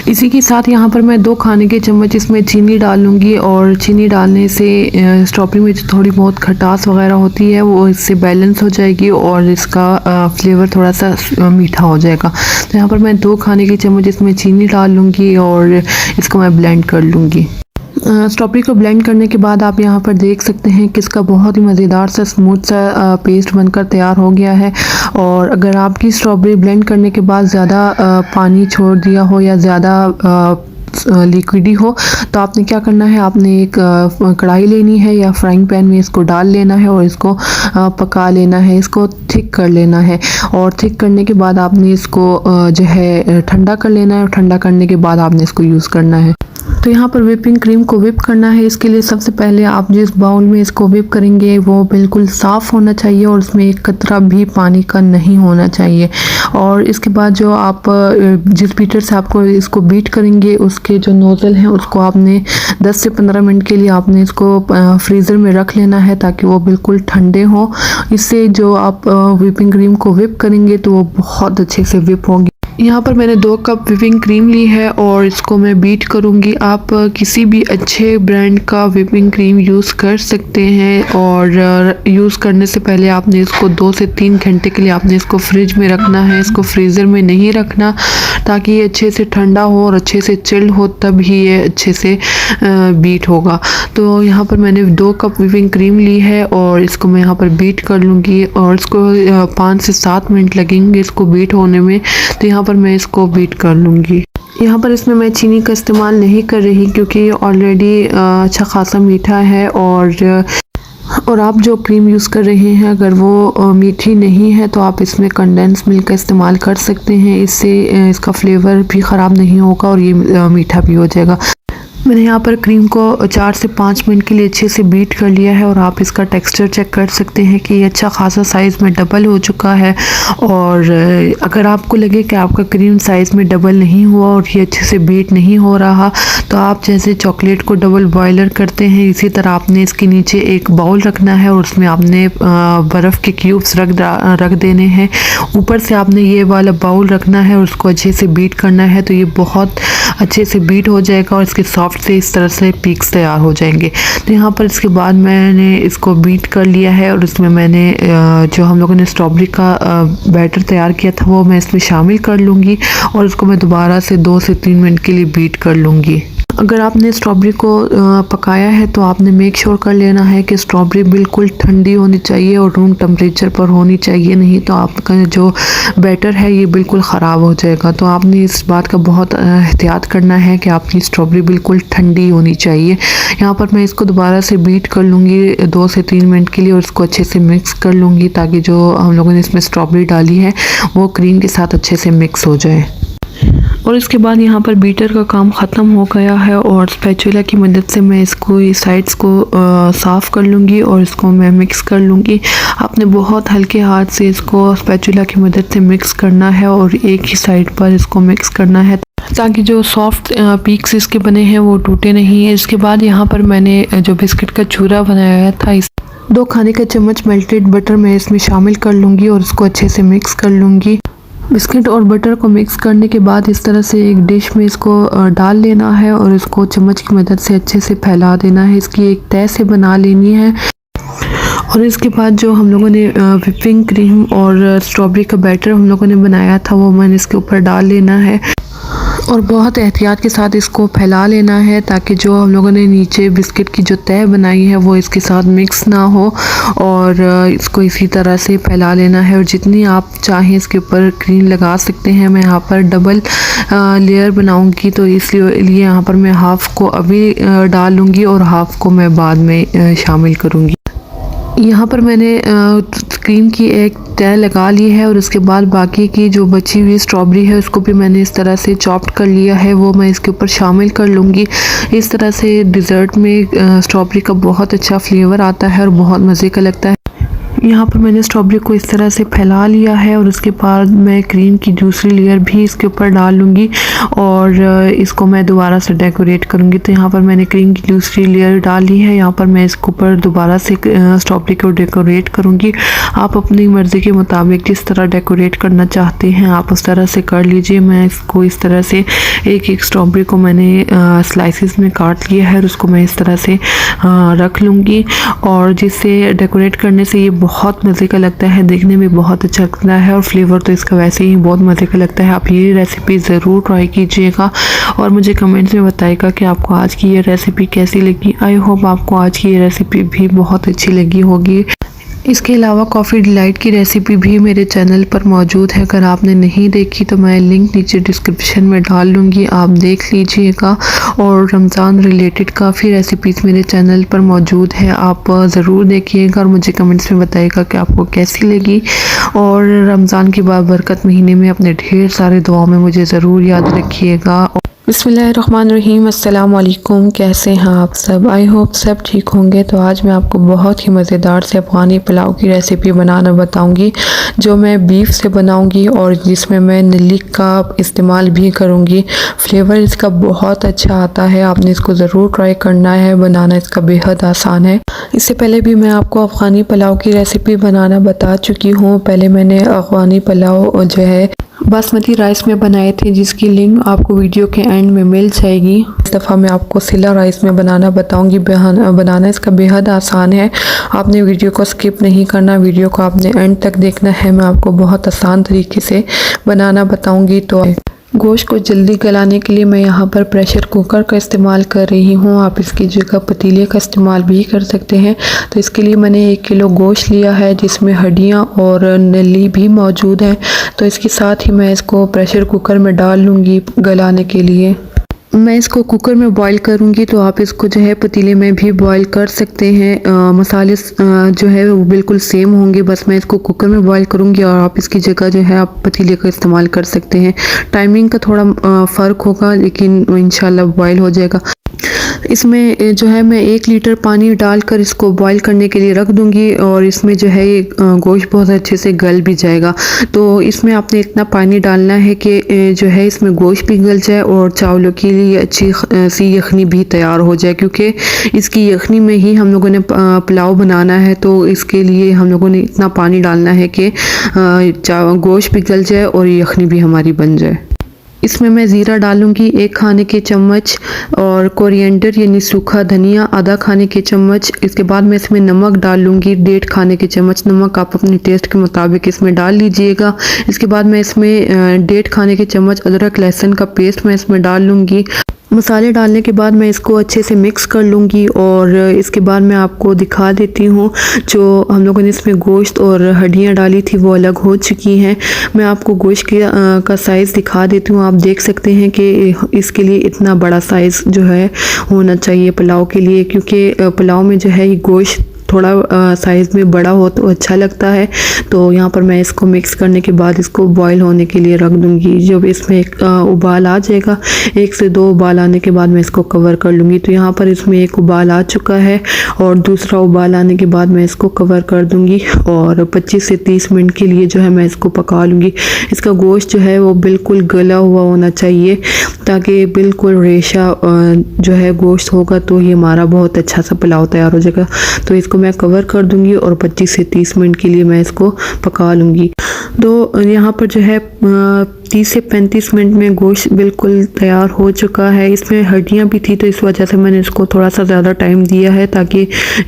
इसी के साथ यहाँ पर मैं 2 खाने के चम्मच इसमें चीनी डाल लूँगी और चीनी डालने से स्ट्रॉबेरी में जो थोड़ी बहुत खटास वगैरह होती है वो इससे बैलेंस हो जाएगी और इसका फ्लेवर थोड़ा सा मीठा हो जाएगा। तो यहाँ पर मैं 2 खाने के चम्मच इसमें चीनी डाल लूँगी और इसको मैं ब्लेंड कर लूँगी। स्ट्रॉबेरी को ब्लेंड करने के बाद आप यहाँ पर देख सकते हैं कि इसका बहुत ही मज़ेदार सा स्मूथ सा पेस्ट बनकर तैयार हो गया है। और अगर आपकी स्ट्रॉबेरी ब्लेंड करने के बाद ज़्यादा पानी छोड़ दिया हो या ज़्यादा लिक्विडी हो तो आपने क्या करना है, आपने एक कढ़ाई लेनी है या फ्राइंग पैन में इसको डाल लेना है और इसको पका लेना है, इसको थिक कर लेना है। और थिक करने के बाद आपने इसको जो है ठंडा कर लेना है और ठंडा करने के बाद आपने इसको यूज़ करना है। तो यहाँ पर व्हिपिंग क्रीम को व्हिप करना है। इसके लिए सबसे पहले आप जिस बाउल में इसको व्हिप करेंगे वो बिल्कुल साफ़ होना चाहिए और उसमें एक कतरा भी पानी का नहीं होना चाहिए। और इसके बाद जो आप जिस बीटर से आपको इसको बीट करेंगे उसके जो नोज़ल हैं उसको आपने 10 से 15 मिनट के लिए आपने इसको फ्रीज़र में रख लेना है ताकि वो बिल्कुल ठंडे हों। इससे जो आप व्हिपिंग क्रीम को व्हिप करेंगे तो वो बहुत अच्छे से व्हिप होंगी। यहाँ पर मैंने 2 कप व्हिपिंग क्रीम ली है और इसको मैं बीट करूँगी। आप किसी भी अच्छे ब्रांड का व्हिपिंग क्रीम यूज़ कर सकते हैं और यूज़ करने से पहले आपने इसको 2 से 3 घंटे के लिए आपने इसको फ्रिज में रखना है। इसको फ्रीज़र में नहीं रखना ताकि ये अच्छे से ठंडा हो और अच्छे से चिल्ड हो, तब ही ये अच्छे से बीट होगा। तो यहाँ पर मैंने 2 कप व्हिपिंग क्रीम ली है और इसको मैं यहाँ पर बीट कर लूँगी और इसको 5 से 7 मिनट लगेंगे इसको बीट होने में। तो यहाँ पर मैं इसको बीट कर लूँगी। यहाँ पर इसमें मैं चीनी का इस्तेमाल नहीं कर रही क्योंकि ये ऑलरेडी अच्छा खासा मीठा है और आप जो क्रीम यूज़ कर रहे हैं अगर वो मीठी नहीं है तो आप इसमें कंडेंस मिल्क का इस्तेमाल कर सकते हैं। इससे इसका फ्लेवर भी ख़राब नहीं होगा और ये मीठा भी हो जाएगा। मैंने यहाँ पर क्रीम को 4 से 5 मिनट के लिए अच्छे से बीट कर लिया है और आप इसका टेक्सचर चेक कर सकते हैं कि ये अच्छा खासा साइज़ में डबल हो चुका है। और अगर आपको लगे कि आपका क्रीम साइज़ में डबल नहीं हुआ और ये अच्छे से बीट नहीं हो रहा तो आप जैसे चॉकलेट को डबल बॉयलर करते हैं इसी तरह आपने इसके नीचे एक बाउल रखना है और उसमें आपने बर्फ़ के क्यूब्स रख देने हैं। ऊपर से आपने ये वाला बाउल रखना है और उसको अच्छे से बीट करना है तो ये बहुत अच्छे से बीट हो जाएगा और इसके सॉफ्ट से इस तरह से पीक्स तैयार हो जाएंगे। तो यहाँ पर इसके बाद मैंने इसको बीट कर लिया है और इसमें मैंने जो हम लोगों ने स्ट्रॉबेरी का बैटर तैयार किया था वो मैं इसमें शामिल कर लूँगी और इसको मैं दोबारा से 2 से 3 मिनट के लिए बीट कर लूँगी। अगर आपने स्ट्रॉबेरी को पकाया है तो आपने मेक श्योर कर लेना है कि स्ट्रॉबेरी बिल्कुल ठंडी होनी चाहिए और रूम टेम्परेचर पर होनी चाहिए, नहीं तो आपका जो बैटर है ये बिल्कुल ख़राब हो जाएगा। तो आपने इस बात का बहुत एहतियात करना है कि आपकी स्ट्रॉबेरी बिल्कुल ठंडी होनी चाहिए। यहाँ पर मैं इसको दोबारा से बीट कर लूँगी 2 से 3 मिनट के लिए और इसको अच्छे से मिक्स कर लूँगी ताकि जो हम लोगों ने इसमें स्ट्रॉबेरी डाली है वो क्रीम के साथ अच्छे से मिक्स हो जाए। और इसके बाद यहाँ पर बीटर का काम ख़त्म हो गया है और स्पैचुला की मदद से मैं इसको साइड्स को साफ़ कर लूँगी और इसको मैं मिक्स कर लूँगी। आपने बहुत हल्के हाथ से इसको स्पैचुला की मदद से मिक्स करना है और एक ही साइड पर इसको मिक्स करना है ताकि जो सॉफ्ट पीक्स इसके बने हैं वो टूटे नहीं है। इसके बाद यहाँ पर मैंने जो बिस्किट का चूरा बनाया था 2 खाने का चम्मच मेल्टेड बटर मैं इसमें शामिल कर लूँगी और इसको अच्छे से मिक्स कर लूँगी। बिस्किट और बटर को मिक्स करने के बाद इस तरह से एक डिश में इसको डाल लेना है और इसको चम्मच की मदद से अच्छे से फैला देना है। इसकी एक तह से बना लेनी है और इसके बाद जो हम लोगों ने व्हिपिंग क्रीम और स्ट्रॉबेरी का बैटर हम लोगों ने बनाया था वो मैंने इसके ऊपर डाल लेना है और बहुत एहतियात के साथ इसको फैला लेना है ताकि जो हम लोगों ने नीचे बिस्किट की जो तह बनाई है वो इसके साथ मिक्स ना हो। और इसको इसी तरह से फैला लेना है और जितनी आप चाहें इसके ऊपर क्रीम लगा सकते हैं। मैं यहाँ पर डबल लेयर बनाऊंगी तो इसलिए यहाँ पर मैं हाफ़ को अभी डाल लूँगी और हाफ़ को मैं बाद में शामिल करूँगी। यहाँ पर मैंने क्रीम की एक तह लगा ली है और उसके बाद बाकी की जो बची हुई स्ट्रॉबेरी है उसको भी मैंने इस तरह से चॉप्ड कर लिया है, वो मैं इसके ऊपर शामिल कर लूँगी। इस तरह से डिज़र्ट में स्ट्रॉबेरी का बहुत अच्छा फ्लेवर आता है और बहुत मज़े का लगता है। यहाँ पर मैंने स्ट्रॉबेरी को इस तरह से फैला लिया है और उसके बाद मैं क्रीम की दूसरी लेयर भी इसके ऊपर डाल लूँगी और इसको मैं दोबारा से डेकोरेट करूँगी। तो यहाँ पर मैंने क्रीम की दूसरी लेयर डाल ली है। यहाँ पर मैं इसके ऊपर दोबारा से स्ट्रॉबेरी को डेकोरेट करूँगी। आप अपनी मर्ज़ी के मुताबिक जिस तरह डेकोरेट करना चाहते हैं आप उस तरह से कर लीजिए। मैं इसको इस तरह से एक एक स्ट्रॉबेरी को मैंने स्लाइसिस में काट लिया है और उसको मैं इस तरह से रख लूँगी और जिससे डेकोरेट करने से ये बहुत मज़े का लगता है, देखने में बहुत अच्छा लगता है और फ्लेवर तो इसका वैसे ही बहुत मज़े का लगता है। आप ये रेसिपी ज़रूर ट्राई कीजिएगा और मुझे कमेंट्स में बताइएगा कि आपको आज की ये रेसिपी कैसी लगी। आई होप आपको आज की ये रेसिपी भी बहुत अच्छी लगी होगी। इसके अलावा कॉफ़ी डिलाइट की रेसिपी भी मेरे चैनल पर मौजूद है। अगर आपने नहीं देखी तो मैं लिंक नीचे डिस्क्रिप्शन में डाल लूँगी, आप देख लीजिएगा। और रमज़ान रिलेटेड काफ़ी रेसिपीज़ मेरे चैनल पर मौजूद है, आप ज़रूर देखिएगा और मुझे कमेंट्स में बताइएगा कि आपको कैसी लगी। और रमज़ान के बाबरकत महीने में अपने ढेर सारे दुआओं में मुझे ज़रूर याद रखिएगा। बिस्मिल्लाहिर्रहमानिर्रहीम, अस्सलाम वालेकुम। कैसे हैं आप सब? आई होप सब ठीक होंगे। तो आज मैं आपको बहुत ही मज़ेदार से अफ़गानी पुलाव की रेसिपी बनाना बताऊंगी जो मैं बीफ से बनाऊंगी और जिसमें मैं नली का इस्तेमाल भी करूंगी। फ्लेवर इसका बहुत अच्छा आता है, आपने इसको ज़रूर ट्राई करना है। बनाना इसका बेहद आसान है। इससे पहले भी मैं आपको अफ़गानी पुलाव की रेसिपी बनाना बता चुकी हूँ। पहले मैंने अफ़गानी पुलाव जो है बासमती राइस में बनाए थे जिसकी लिंक आपको वीडियो के एंड में मिल जाएगी। इस दफ़ा मैं आपको सिला राइस में बनाना बताऊंगी। बनाना इसका बेहद आसान है, आपने वीडियो को स्किप नहीं करना, वीडियो को आपने एंड तक देखना है। मैं आपको बहुत आसान तरीके से बनाना बताऊंगी। तो गोश्त को जल्दी गलाने के लिए मैं यहाँ पर प्रेशर कुकर का इस्तेमाल कर रही हूँ, आप इसकी जगह पतीले का इस्तेमाल भी कर सकते हैं। तो इसके लिए मैंने 1 किलो गोश्त लिया है जिसमें हड्डियाँ और नली भी मौजूद हैं। तो इसके साथ ही मैं इसको प्रेशर कुकर में डाल लूँगी गलाने के लिए। मैं इसको कुकर में बॉईल करूँगी तो आप इसको जो है पतीले में भी बॉईल कर सकते हैं। मसाले जो है वो बिल्कुल सेम होंगे, बस मैं इसको कुकर में बॉईल करूँगी और आप इसकी जगह जो है आप पतीले का इस्तेमाल कर सकते हैं। टाइमिंग का थोड़ा फ़र्क होगा लेकिन इंशाल्लाह बॉईल हो जाएगा। इसमें जो है मैं 1 लीटर पानी डालकर इसको बॉईल करने के लिए रख दूंगी और इसमें जो है ये गोश्त बहुत अच्छे से गल भी जाएगा। तो इसमें आपने इतना पानी डालना है कि जो है इसमें गोश्त भी गल जाए और चावलों के लिए अच्छी सी यखनी भी तैयार हो जाए, क्योंकि इसकी यखनी में ही हम लोगों ने पुलाव बनाना है। तो इसके लिए हम लोगों ने इतना पानी डालना है कि गोश्त भी गल जाए और यखनी भी हमारी बन जाए। इसमें मैं ज़ीरा डालूंगी 1 खाने के चम्मच और कोरिएंडर यानी सूखा धनिया आधा खाने के चम्मच। इसके बाद मैं इसमें नमक डाल लूँगी 1.5 खाने के चम्मच। नमक आप अपने टेस्ट के मुताबिक इसमें डाल लीजिएगा। इसके बाद मैं इसमें 1.5 खाने के चम्मच अदरक लहसुन का पेस्ट मैं इसमें डाल लूँगी। मसाले डालने के बाद मैं इसको अच्छे से मिक्स कर लूँगी और इसके बाद मैं आपको दिखा देती हूँ जो हम लोगों ने इसमें गोश्त और हड्डियाँ डाली थी वो अलग हो चुकी हैं। मैं आपको गोश्त का साइज़ दिखा देती हूँ। आप देख सकते हैं कि इसके लिए इतना बड़ा साइज़ जो है होना चाहिए पुलाव के लिए, क्योंकि पुलाव में जो है ये गोश्त थोड़ा साइज़ में बड़ा हो तो अच्छा लगता है। तो यहाँ पर मैं इसको मिक्स करने के बाद इसको बॉईल होने के लिए रख दूँगी। जब इसमें एक उबाल आ जाएगा, 1 से 2 उबाल आने के बाद मैं इसको कवर कर लूँगी। तो यहाँ पर इसमें 1 उबाल आ चुका है और दूसरा उबाल आने के बाद मैं इसको कवर कर दूँगी और 25 से 30 मिनट के लिए जो है मैं इसको पका लूँगी। इसका गोश्त जो है वो बिल्कुल गला हुआ होना चाहिए ताकि बिल्कुल रेशा जो है गोश्त होगा तो ये हमारा बहुत अच्छा सा पुलाव तैयार हो जाएगा। तो इसको मैं कवर कर दूंगी और 25 से 30 मिनट के लिए मैं इसको पका लूँगी। तो यहाँ पर जो है 30 से 35 मिनट में गोश्त बिल्कुल तैयार हो चुका है। इसमें हड्डियाँ भी थी तो इस वजह से मैंने इसको थोड़ा सा ज़्यादा टाइम दिया है ताकि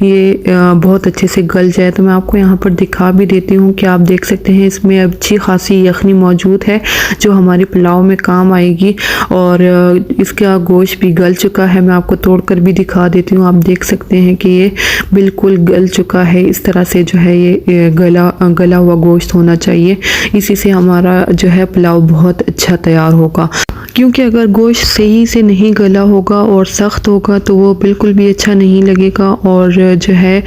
ये बहुत अच्छे से गल जाए। तो मैं आपको यहाँ पर दिखा भी देती हूँ कि आप देख सकते हैं इसमें अच्छी खासी यखनी मौजूद है जो हमारे पुलाव में काम आएगी। और इसका गोश्त भी गल चुका है, मैं आपको तोड़ कर भी दिखा देती हूँ। आप देख सकते हैं कि ये बिल्कुल गल चुका है। इस तरह से जो है ये गला हुआ गोश्त होना चाहिए, इसी से हमारा जो है पुलाव बहुत अच्छा तैयार होगा। क्योंकि अगर गोश्त सही से नहीं गला होगा और सख्त होगा तो वो बिल्कुल भी अच्छा नहीं लगेगा और जो है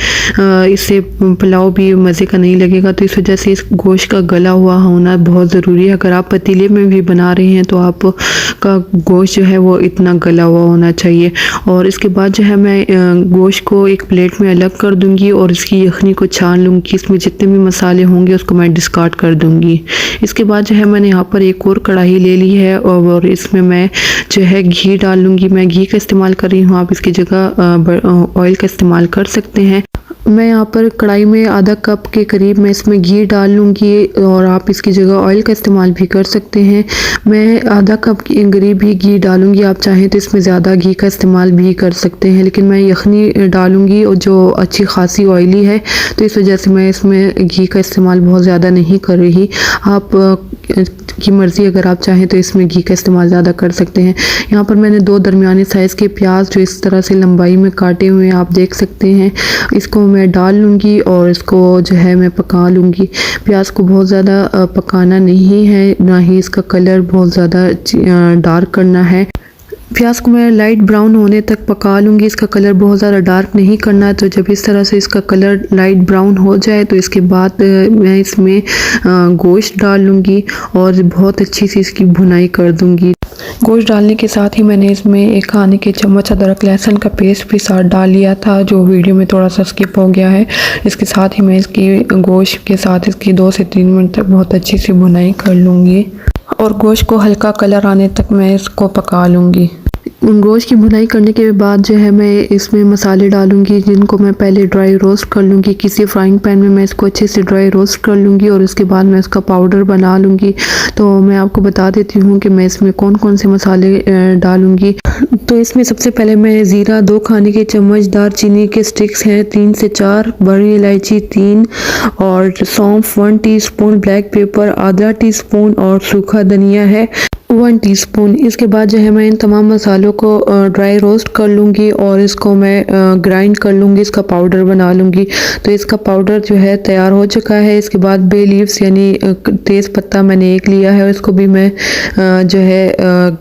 इससे पुलाव भी मज़े का नहीं लगेगा। तो इस वजह से इस गोश्त का गला हुआ होना बहुत ज़रूरी है। अगर आप पतीले में भी बना रहे हैं तो आपका गोश्त जो है वो इतना गला हुआ होना चाहिए। और इसके बाद जो है मैं गोश्त को एक प्लेट में अलग कर दूंगी और इसकी यखनी को छान लूँगी। इसमें जितने भी मसाले होंगे उसको मैं डिस्कार्ड कर दूंगी। इसके बाद जो है मैंने यहाँ पर एक और कढ़ाई ले ली है और इसमें मैं जो है घी डाल लूँगी। मैं घी का इस्तेमाल कर रही हूँ, आप इसकी जगह ऑयल का इस्तेमाल कर सकते हैं। मैं यहाँ पर कढ़ाई में आधा कप के करीब मैं इसमें घी डाल लूँगी और आप इसकी जगह ऑयल का इस्तेमाल भी कर सकते हैं। मैं आधा कप के करीब ही घी डालूँगी, आप चाहें तो इसमें ज़्यादा घी का इस्तेमाल भी कर सकते हैं, लेकिन मैं यखनी डालूँगी और जो अच्छी खासी ऑयली है तो इस वजह से मैं इसमें घी का इस्तेमाल बहुत ज़्यादा नहीं कर रही। आप की मर्ज़ी, अगर आप चाहें तो इसमें घी का इस्तेमाल ज़्यादा कर सकते हैं। यहाँ पर मैंने 2 दरमियाने साइज़ के प्याज जो इस तरह से लंबाई में काटे हुए हैं आप देख सकते हैं, इसको मैं डाल लूँगी और इसको जो है मैं पका लूँगी। प्याज को बहुत ज़्यादा पकाना नहीं है, ना ही इसका कलर बहुत ज़्यादा डार्क करना है। प्याज को मैं लाइट ब्राउन होने तक पका लूँगी, इसका कलर बहुत ज़्यादा डार्क नहीं करना है। तो जब इस तरह से इसका कलर लाइट ब्राउन हो जाए तो इसके बाद मैं इसमें गोश्त डाल लूँगी और बहुत अच्छी सी इसकी भुनाई कर दूँगी। गोश्त डालने के साथ ही मैंने इसमें 1 खाने के चम्मच अदरक लहसुन का पेस्ट भी साथ डाल लिया था जो वीडियो में थोड़ा सा स्किप हो गया है। इसके साथ ही मैं इसकी गोश्त के साथ इसकी 2 से 3 मिनट तक बहुत अच्छी सी भुनाई कर लूँगी और गोश्त को हल्का कलर आने तक मैं इसको पका लूँगी। गोश्त की भुनाई करने के बाद जो है मैं इसमें मसाले डालूंगी जिनको मैं पहले ड्राई रोस्ट कर लूँगी। किसी फ्राइंग पैन में मैं इसको अच्छे से ड्राई रोस्ट कर लूँगी और उसके बाद मैं इसका पाउडर बना लूँगी। तो मैं आपको बता देती हूँ कि मैं इसमें कौन कौन से मसाले डालूँगी। तो इसमें सबसे पहले मैं ज़ीरा 2 खाने के चम्मच, दालचीनी के स्टिक्स हैं 3 से 4, बड़ी इलायची 3 और सौंफ 1 टीस्पून, ब्लैक पेपर आधा टीस्पून और सूखा धनिया है 1 टीस्पून। इसके बाद जो है मैं इन तमाम मसालों को ड्राई रोस्ट कर लूँगी और इसको मैं ग्राइंड कर लूँगी, इसका पाउडर बना लूँगी। तो इसका पाउडर जो है तैयार हो चुका है। इसके बाद बे लीव्स यानी तेज़ पत्ता मैंने 1 लिया है और इसको भी मैं जो है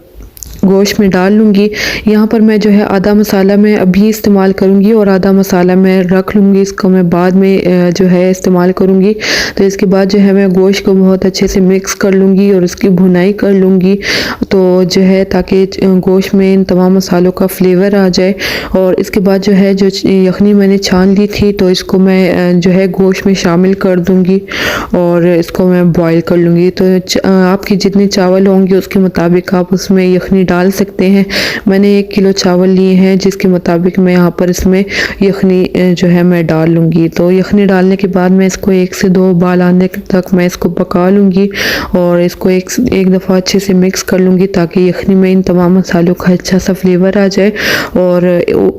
गोश्त में डाल लूँगी। यहाँ पर मैं जो है आधा मसाला मैं अभी इस्तेमाल करूँगी और आधा मसाला मैं रख लूँगी, इसको मैं बाद में जो है इस्तेमाल करूँगी। तो इसके बाद जो है मैं गोश्त को बहुत अच्छे से मिक्स कर लूँगी और उसकी भुनाई कर लूँगी तो जो है ताकि गोश्त में इन तमाम मसालों का फ्लेवर आ जाए। और इसके बाद जो है जो यखनी मैंने छान ली थी तो इसको मैं जो है गोश्त में शामिल कर दूँगी और इसको मैं बॉईल कर लूँगी। तो आपके जितने चावल होंगे उसके मुताबिक आप उसमें यखनी डाल सकते हैं। मैंने 1 किलो चावल लिए हैं जिसके मुताबिक मैं यहाँ पर इसमें यखनी जो है मैं डाल लूँगी। तो यखनी डालने के बाद मैं इसको 1 से 2 उबाल आने तक मैं इसको पका लूँगी और इसको एक दफ़ा अच्छे से मिक्स कर लूँगी ताकि यखनी में इन तमाम मसालों का अच्छा सा फ्लेवर आ जाए। और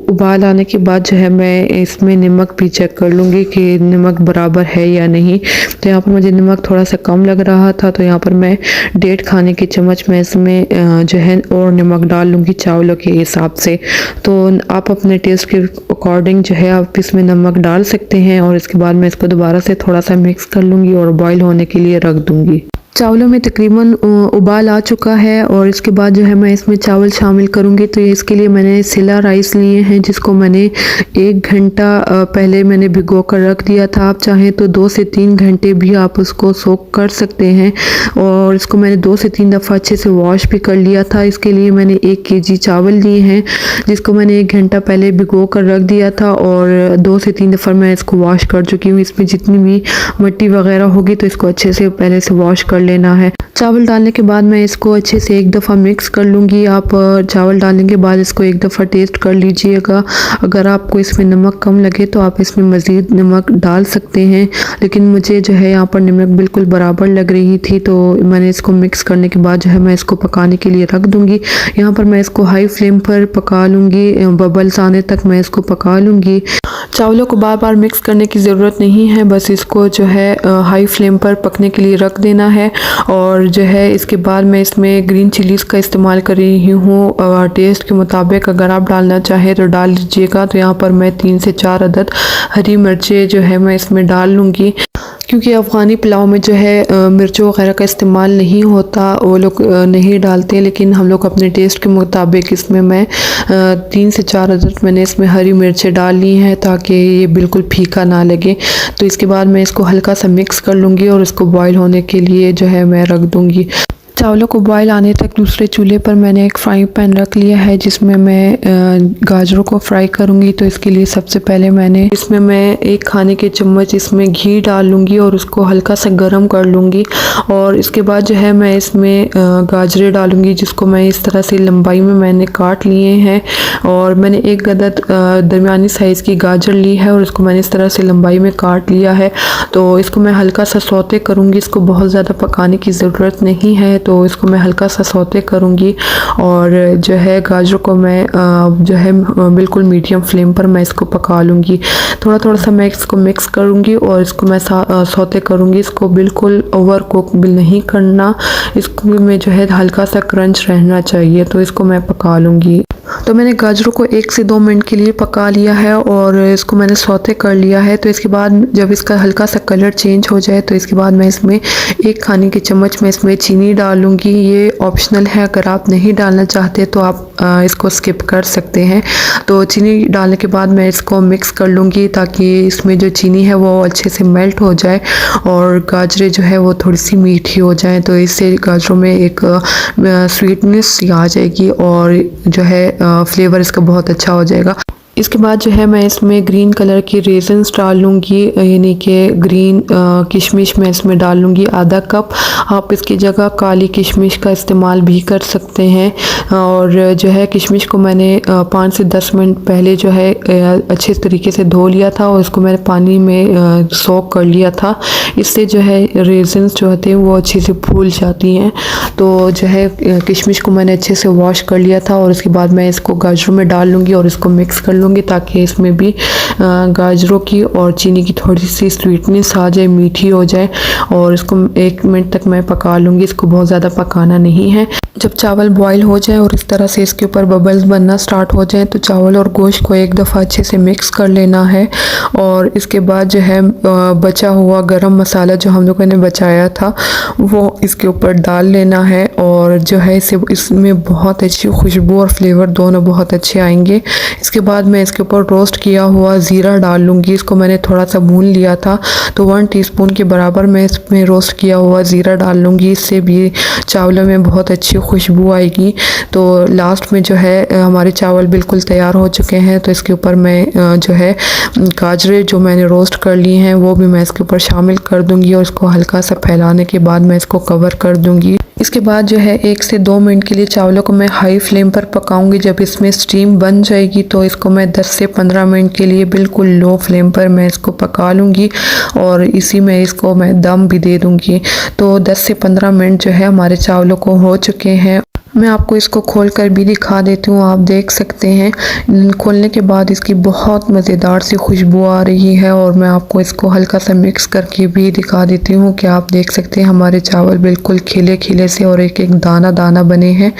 उबाल आने के बाद जो है मैं इसमें नमक भी चेक कर लूँगी कि नमक बराबर है या नहीं। तो यहाँ पर मुझे नमक थोड़ा सा कम लग रहा था तो यहाँ पर मैं 1.5 खाने के चम्मच मैं इसमें जो है और नमक डाल लूँगी चावलों के हिसाब से। तो आप अपने टेस्ट के अकॉर्डिंग जो है आप इसमें नमक डाल सकते हैं। और इसके बाद मैं इसको दोबारा से थोड़ा सा मिक्स कर लूँगी और बॉईल होने के लिए रख दूँगी। चावलों में तकरीबन उबाल आ चुका है और इसके बाद जो है मैं इसमें चावल शामिल करूँगी। तो इसके लिए मैंने सिला राइस लिए हैं जिसको मैंने 1 घंटा पहले मैंने भिगो कर रख दिया था। आप चाहें तो 2 से 3 घंटे भी आप उसको सोक कर सकते हैं। और इसको मैंने 2 से 3 दफ़ा अच्छे से वॉश भी कर लिया था। इसके लिए मैंने 1 केजी चावल लिए हैं जिसको मैंने 1 घंटा पहले भिगो कर रख दिया था और 2 से 3 दफ़ा मैं इसको वॉश कर चुकी हूँ। इसमें जितनी भी मिट्टी वगैरह होगी तो इसको अच्छे से पहले से वॉश कर लेना है। चावल डालने के बाद मैं इसको अच्छे से एक दफ़ा मिक्स कर लूँगी। आप चावल डालने के बाद इसको एक दफ़ा टेस्ट कर लीजिएगा। अगर आपको इसमें नमक कम लगे तो आप इसमें मज़ीद नमक डाल सकते हैं, लेकिन मुझे जो है यहाँ पर नमक बिल्कुल बराबर लग रही थी, तो मैंने इसको मिक्स करने के बाद जो है मैं इसको पकाने के लिए रख दूँगी। यहाँ पर मैं इसको हाई फ्लेम पर पका लूँगी, बबल्स आने तक मैं इसको पका लूँगी। चावलों को बार बार मिक्स करने की ज़रूरत नहीं है, बस इसको जो है हाई फ्लेम पर पकने के लिए रख देना है। और जो है इसके बाद मैं इसमें ग्रीन चिलीज़ का इस्तेमाल कर रही हूँ। टेस्ट के मुताबिक अगर आप डालना चाहें तो डाल लीजिएगा। तो यहाँ पर मैं 3 से 4 अदद हरी मिर्चें जो है मैं इसमें डाल लूँगी, क्योंकि अफ़गानी पुलाव में जो है मिर्चों वगैरह का इस्तेमाल नहीं होता, वो लोग नहीं डालते, लेकिन हम लोग अपने टेस्ट के मुताबिक इसमें मैं 3 से 4 अदद मैंने इसमें हरी मिर्चें डाल ली हैं ताकि ये बिल्कुल फीका ना लगे। तो इसके बाद मैं इसको हल्का सा मिक्स कर लूँगी और इसको बॉईल होने के लिए जो है मैं रख दूँगी। चावलों को बॉईल आने तक दूसरे चूल्हे पर मैंने एक फ्राइंग पैन रख लिया है जिसमें मैं गाजरों को फ्राई करूंगी। तो इसके लिए सबसे पहले मैंने इसमें मैं 1 खाने के चम्मच इसमें घी डाल लूँगी और उसको हल्का सा गर्म कर लूँगी। और इसके बाद जो है मैं इसमें गाजरें डालूँगी, जिसको मैं इस तरह से लंबाई में मैंने काट लिए हैं। और मैंने एक अदद दरमियानी साइज़ की गाजर ली है और इसको मैंने इस तरह से लंबाई में काट लिया है। तो इसको मैं हल्का सा सौते करूँगी, इसको बहुत ज़्यादा पकाने की ज़रूरत नहीं है, तो इसको मैं हल्का सा सौते करूँगी। और जो है गाजर को मैं जो है बिल्कुल मीडियम फ्लेम पर मैं इसको पका लूँगी। थोड़ा थोड़ा सा मैं इसको मिक्स करूँगी और इसको मैं सौते करूँगी। इसको बिल्कुल ओवर कुक भी नहीं करना, इसको में जो है हल्का सा क्रंच रहना चाहिए, तो इसको मैं पका लूँगी। तो मैंने गाजरों को 1 से 2 मिनट के लिए पका लिया है और इसको मैंने सौते कर लिया है। तो इसके बाद जब इसका हल्का सा कलर चेंज हो जाए तो इसके बाद मैं इसमें 1 खाने के चम्मच में इसमें चीनी डाल लूँगी। ये ऑप्शनल है, अगर आप नहीं डालना चाहते तो आप इसको स्किप कर सकते हैं। तो चीनी डालने के बाद मैं इसको मिक्स कर लूँगी ताकि इसमें जो चीनी है वो अच्छे से मेल्ट हो जाए और गाजरें जो है वो थोड़ी सी मीठी हो जाए। तो इससे गाजरों में एक स्वीटनेस आ जाएगी और जो है फ्लेवर इसका बहुत अच्छा हो जाएगा। इसके बाद जो है मैं इसमें ग्रीन कलर की रेजन्स डाल लूँगी, यानी कि ग्रीन किशमिश मैं इसमें डाल लूँगी आधा कप। आप इसकी जगह काली किशमिश का इस्तेमाल भी कर सकते हैं। और जो है किशमिश को मैंने 5 से 10 मिनट पहले जो है अच्छे तरीके से धो लिया था और इसको मैंने पानी में सोक कर लिया था। इससे जो है रेजन्स जो होते हैं वो अच्छे से फूल जाती हैं। तो जो है किशमिश को मैंने अच्छे से वॉश कर लिया था और इसके बाद मैं इसको गाजरों में डाल लूँगी और इसको मिक्स कर लूँगी ताकि इसमें भी गाजरों की और चीनी की थोड़ी सी स्वीटनेस आ जाए, मीठी हो जाए। और इसको 1 मिनट तक मैं पका लूँगी, इसको बहुत ज़्यादा पकाना नहीं है। जब चावल बॉईल हो जाए और इस तरह से इसके ऊपर बबल्स बनना स्टार्ट हो जाए तो चावल और गोश्त को एक दफ़ा अच्छे से मिक्स कर लेना है। और इसके बाद जो है बचा हुआ गरम मसाला जो हम लोगों ने बचाया था वो इसके ऊपर डाल लेना है। और जो है इसमें बहुत अच्छी खुशबू और फ्लेवर दोनों बहुत अच्छे आएंगे। इसके बाद मैं इसके ऊपर रोस्ट किया हुआ ज़ीरा डाल लूँगी। इसको मैंने थोड़ा सा भून लिया था, तो 1 टीस्पून के बराबर मैं इसमें रोस्ट किया हुआ ज़ीरा डाल लूँगी। इससे भी चावलों में बहुत अच्छी खुशबू आएगी। तो लास्ट में जो है हमारे चावल बिल्कुल तैयार हो चुके हैं। तो इसके ऊपर मैं जो है गाजरें जो मैंने रोस्ट कर ली हैं वो भी मैं इसके ऊपर शामिल कर दूँगी और इसको हल्का सा फैलाने के बाद मैं इसको कवर कर दूँगी। इसके बाद जो है 1 से 2 मिनट के लिए चावलों को मैं हाई फ्लेम पर पकाऊंगी। जब इसमें स्टीम बन जाएगी तो इसको मैं 10 से 15 मिनट के लिए बिल्कुल लो फ्लेम पर मैं इसको पका लूँगी और इसी में इसको मैं दम भी दे दूँगी। तो 10 से 15 मिनट जो है हमारे चावलों को हो चुके हैं। मैं आपको इसको खोल कर भी दिखा देती हूँ, आप देख सकते हैं। खोलने के बाद इसकी बहुत मज़ेदार सी खुशबू आ रही है और मैं आपको इसको हल्का सा मिक्स करके भी दिखा देती हूँ कि आप देख सकते हैं हमारे चावल बिल्कुल खिले खिले से और एक एक दाना दाना बने हैं।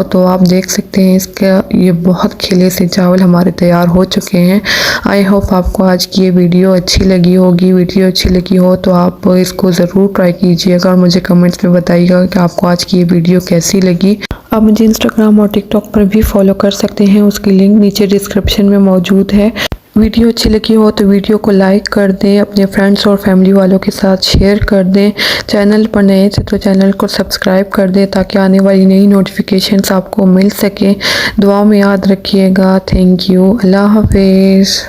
तो आप देख सकते हैं इसका ये बहुत खिले से चावल हमारे तैयार हो चुके हैं। आई होप आपको आज की ये वीडियो अच्छी लगी होगी। वीडियो अच्छी लगी हो तो आप इसको ज़रूर ट्राई कीजिएगा और मुझे कमेंट्स में बताइएगा कि आपको आज की ये वीडियो कैसी लगी। आप मुझे इंस्टाग्राम और टिकटॉक पर भी फॉलो कर सकते हैं, उसकी लिंक नीचे डिस्क्रिप्शन में मौजूद है। वीडियो अच्छी लगी हो तो वीडियो को लाइक कर दें, अपने फ्रेंड्स और फैमिली वालों के साथ शेयर कर दें। चैनल पर नए थे तो चैनल को सब्सक्राइब कर दें ताकि आने वाली नई नोटिफिकेशंस आपको मिल सके। दुआ में याद रखिएगा। Thank you. अल्लाह हाफिज़।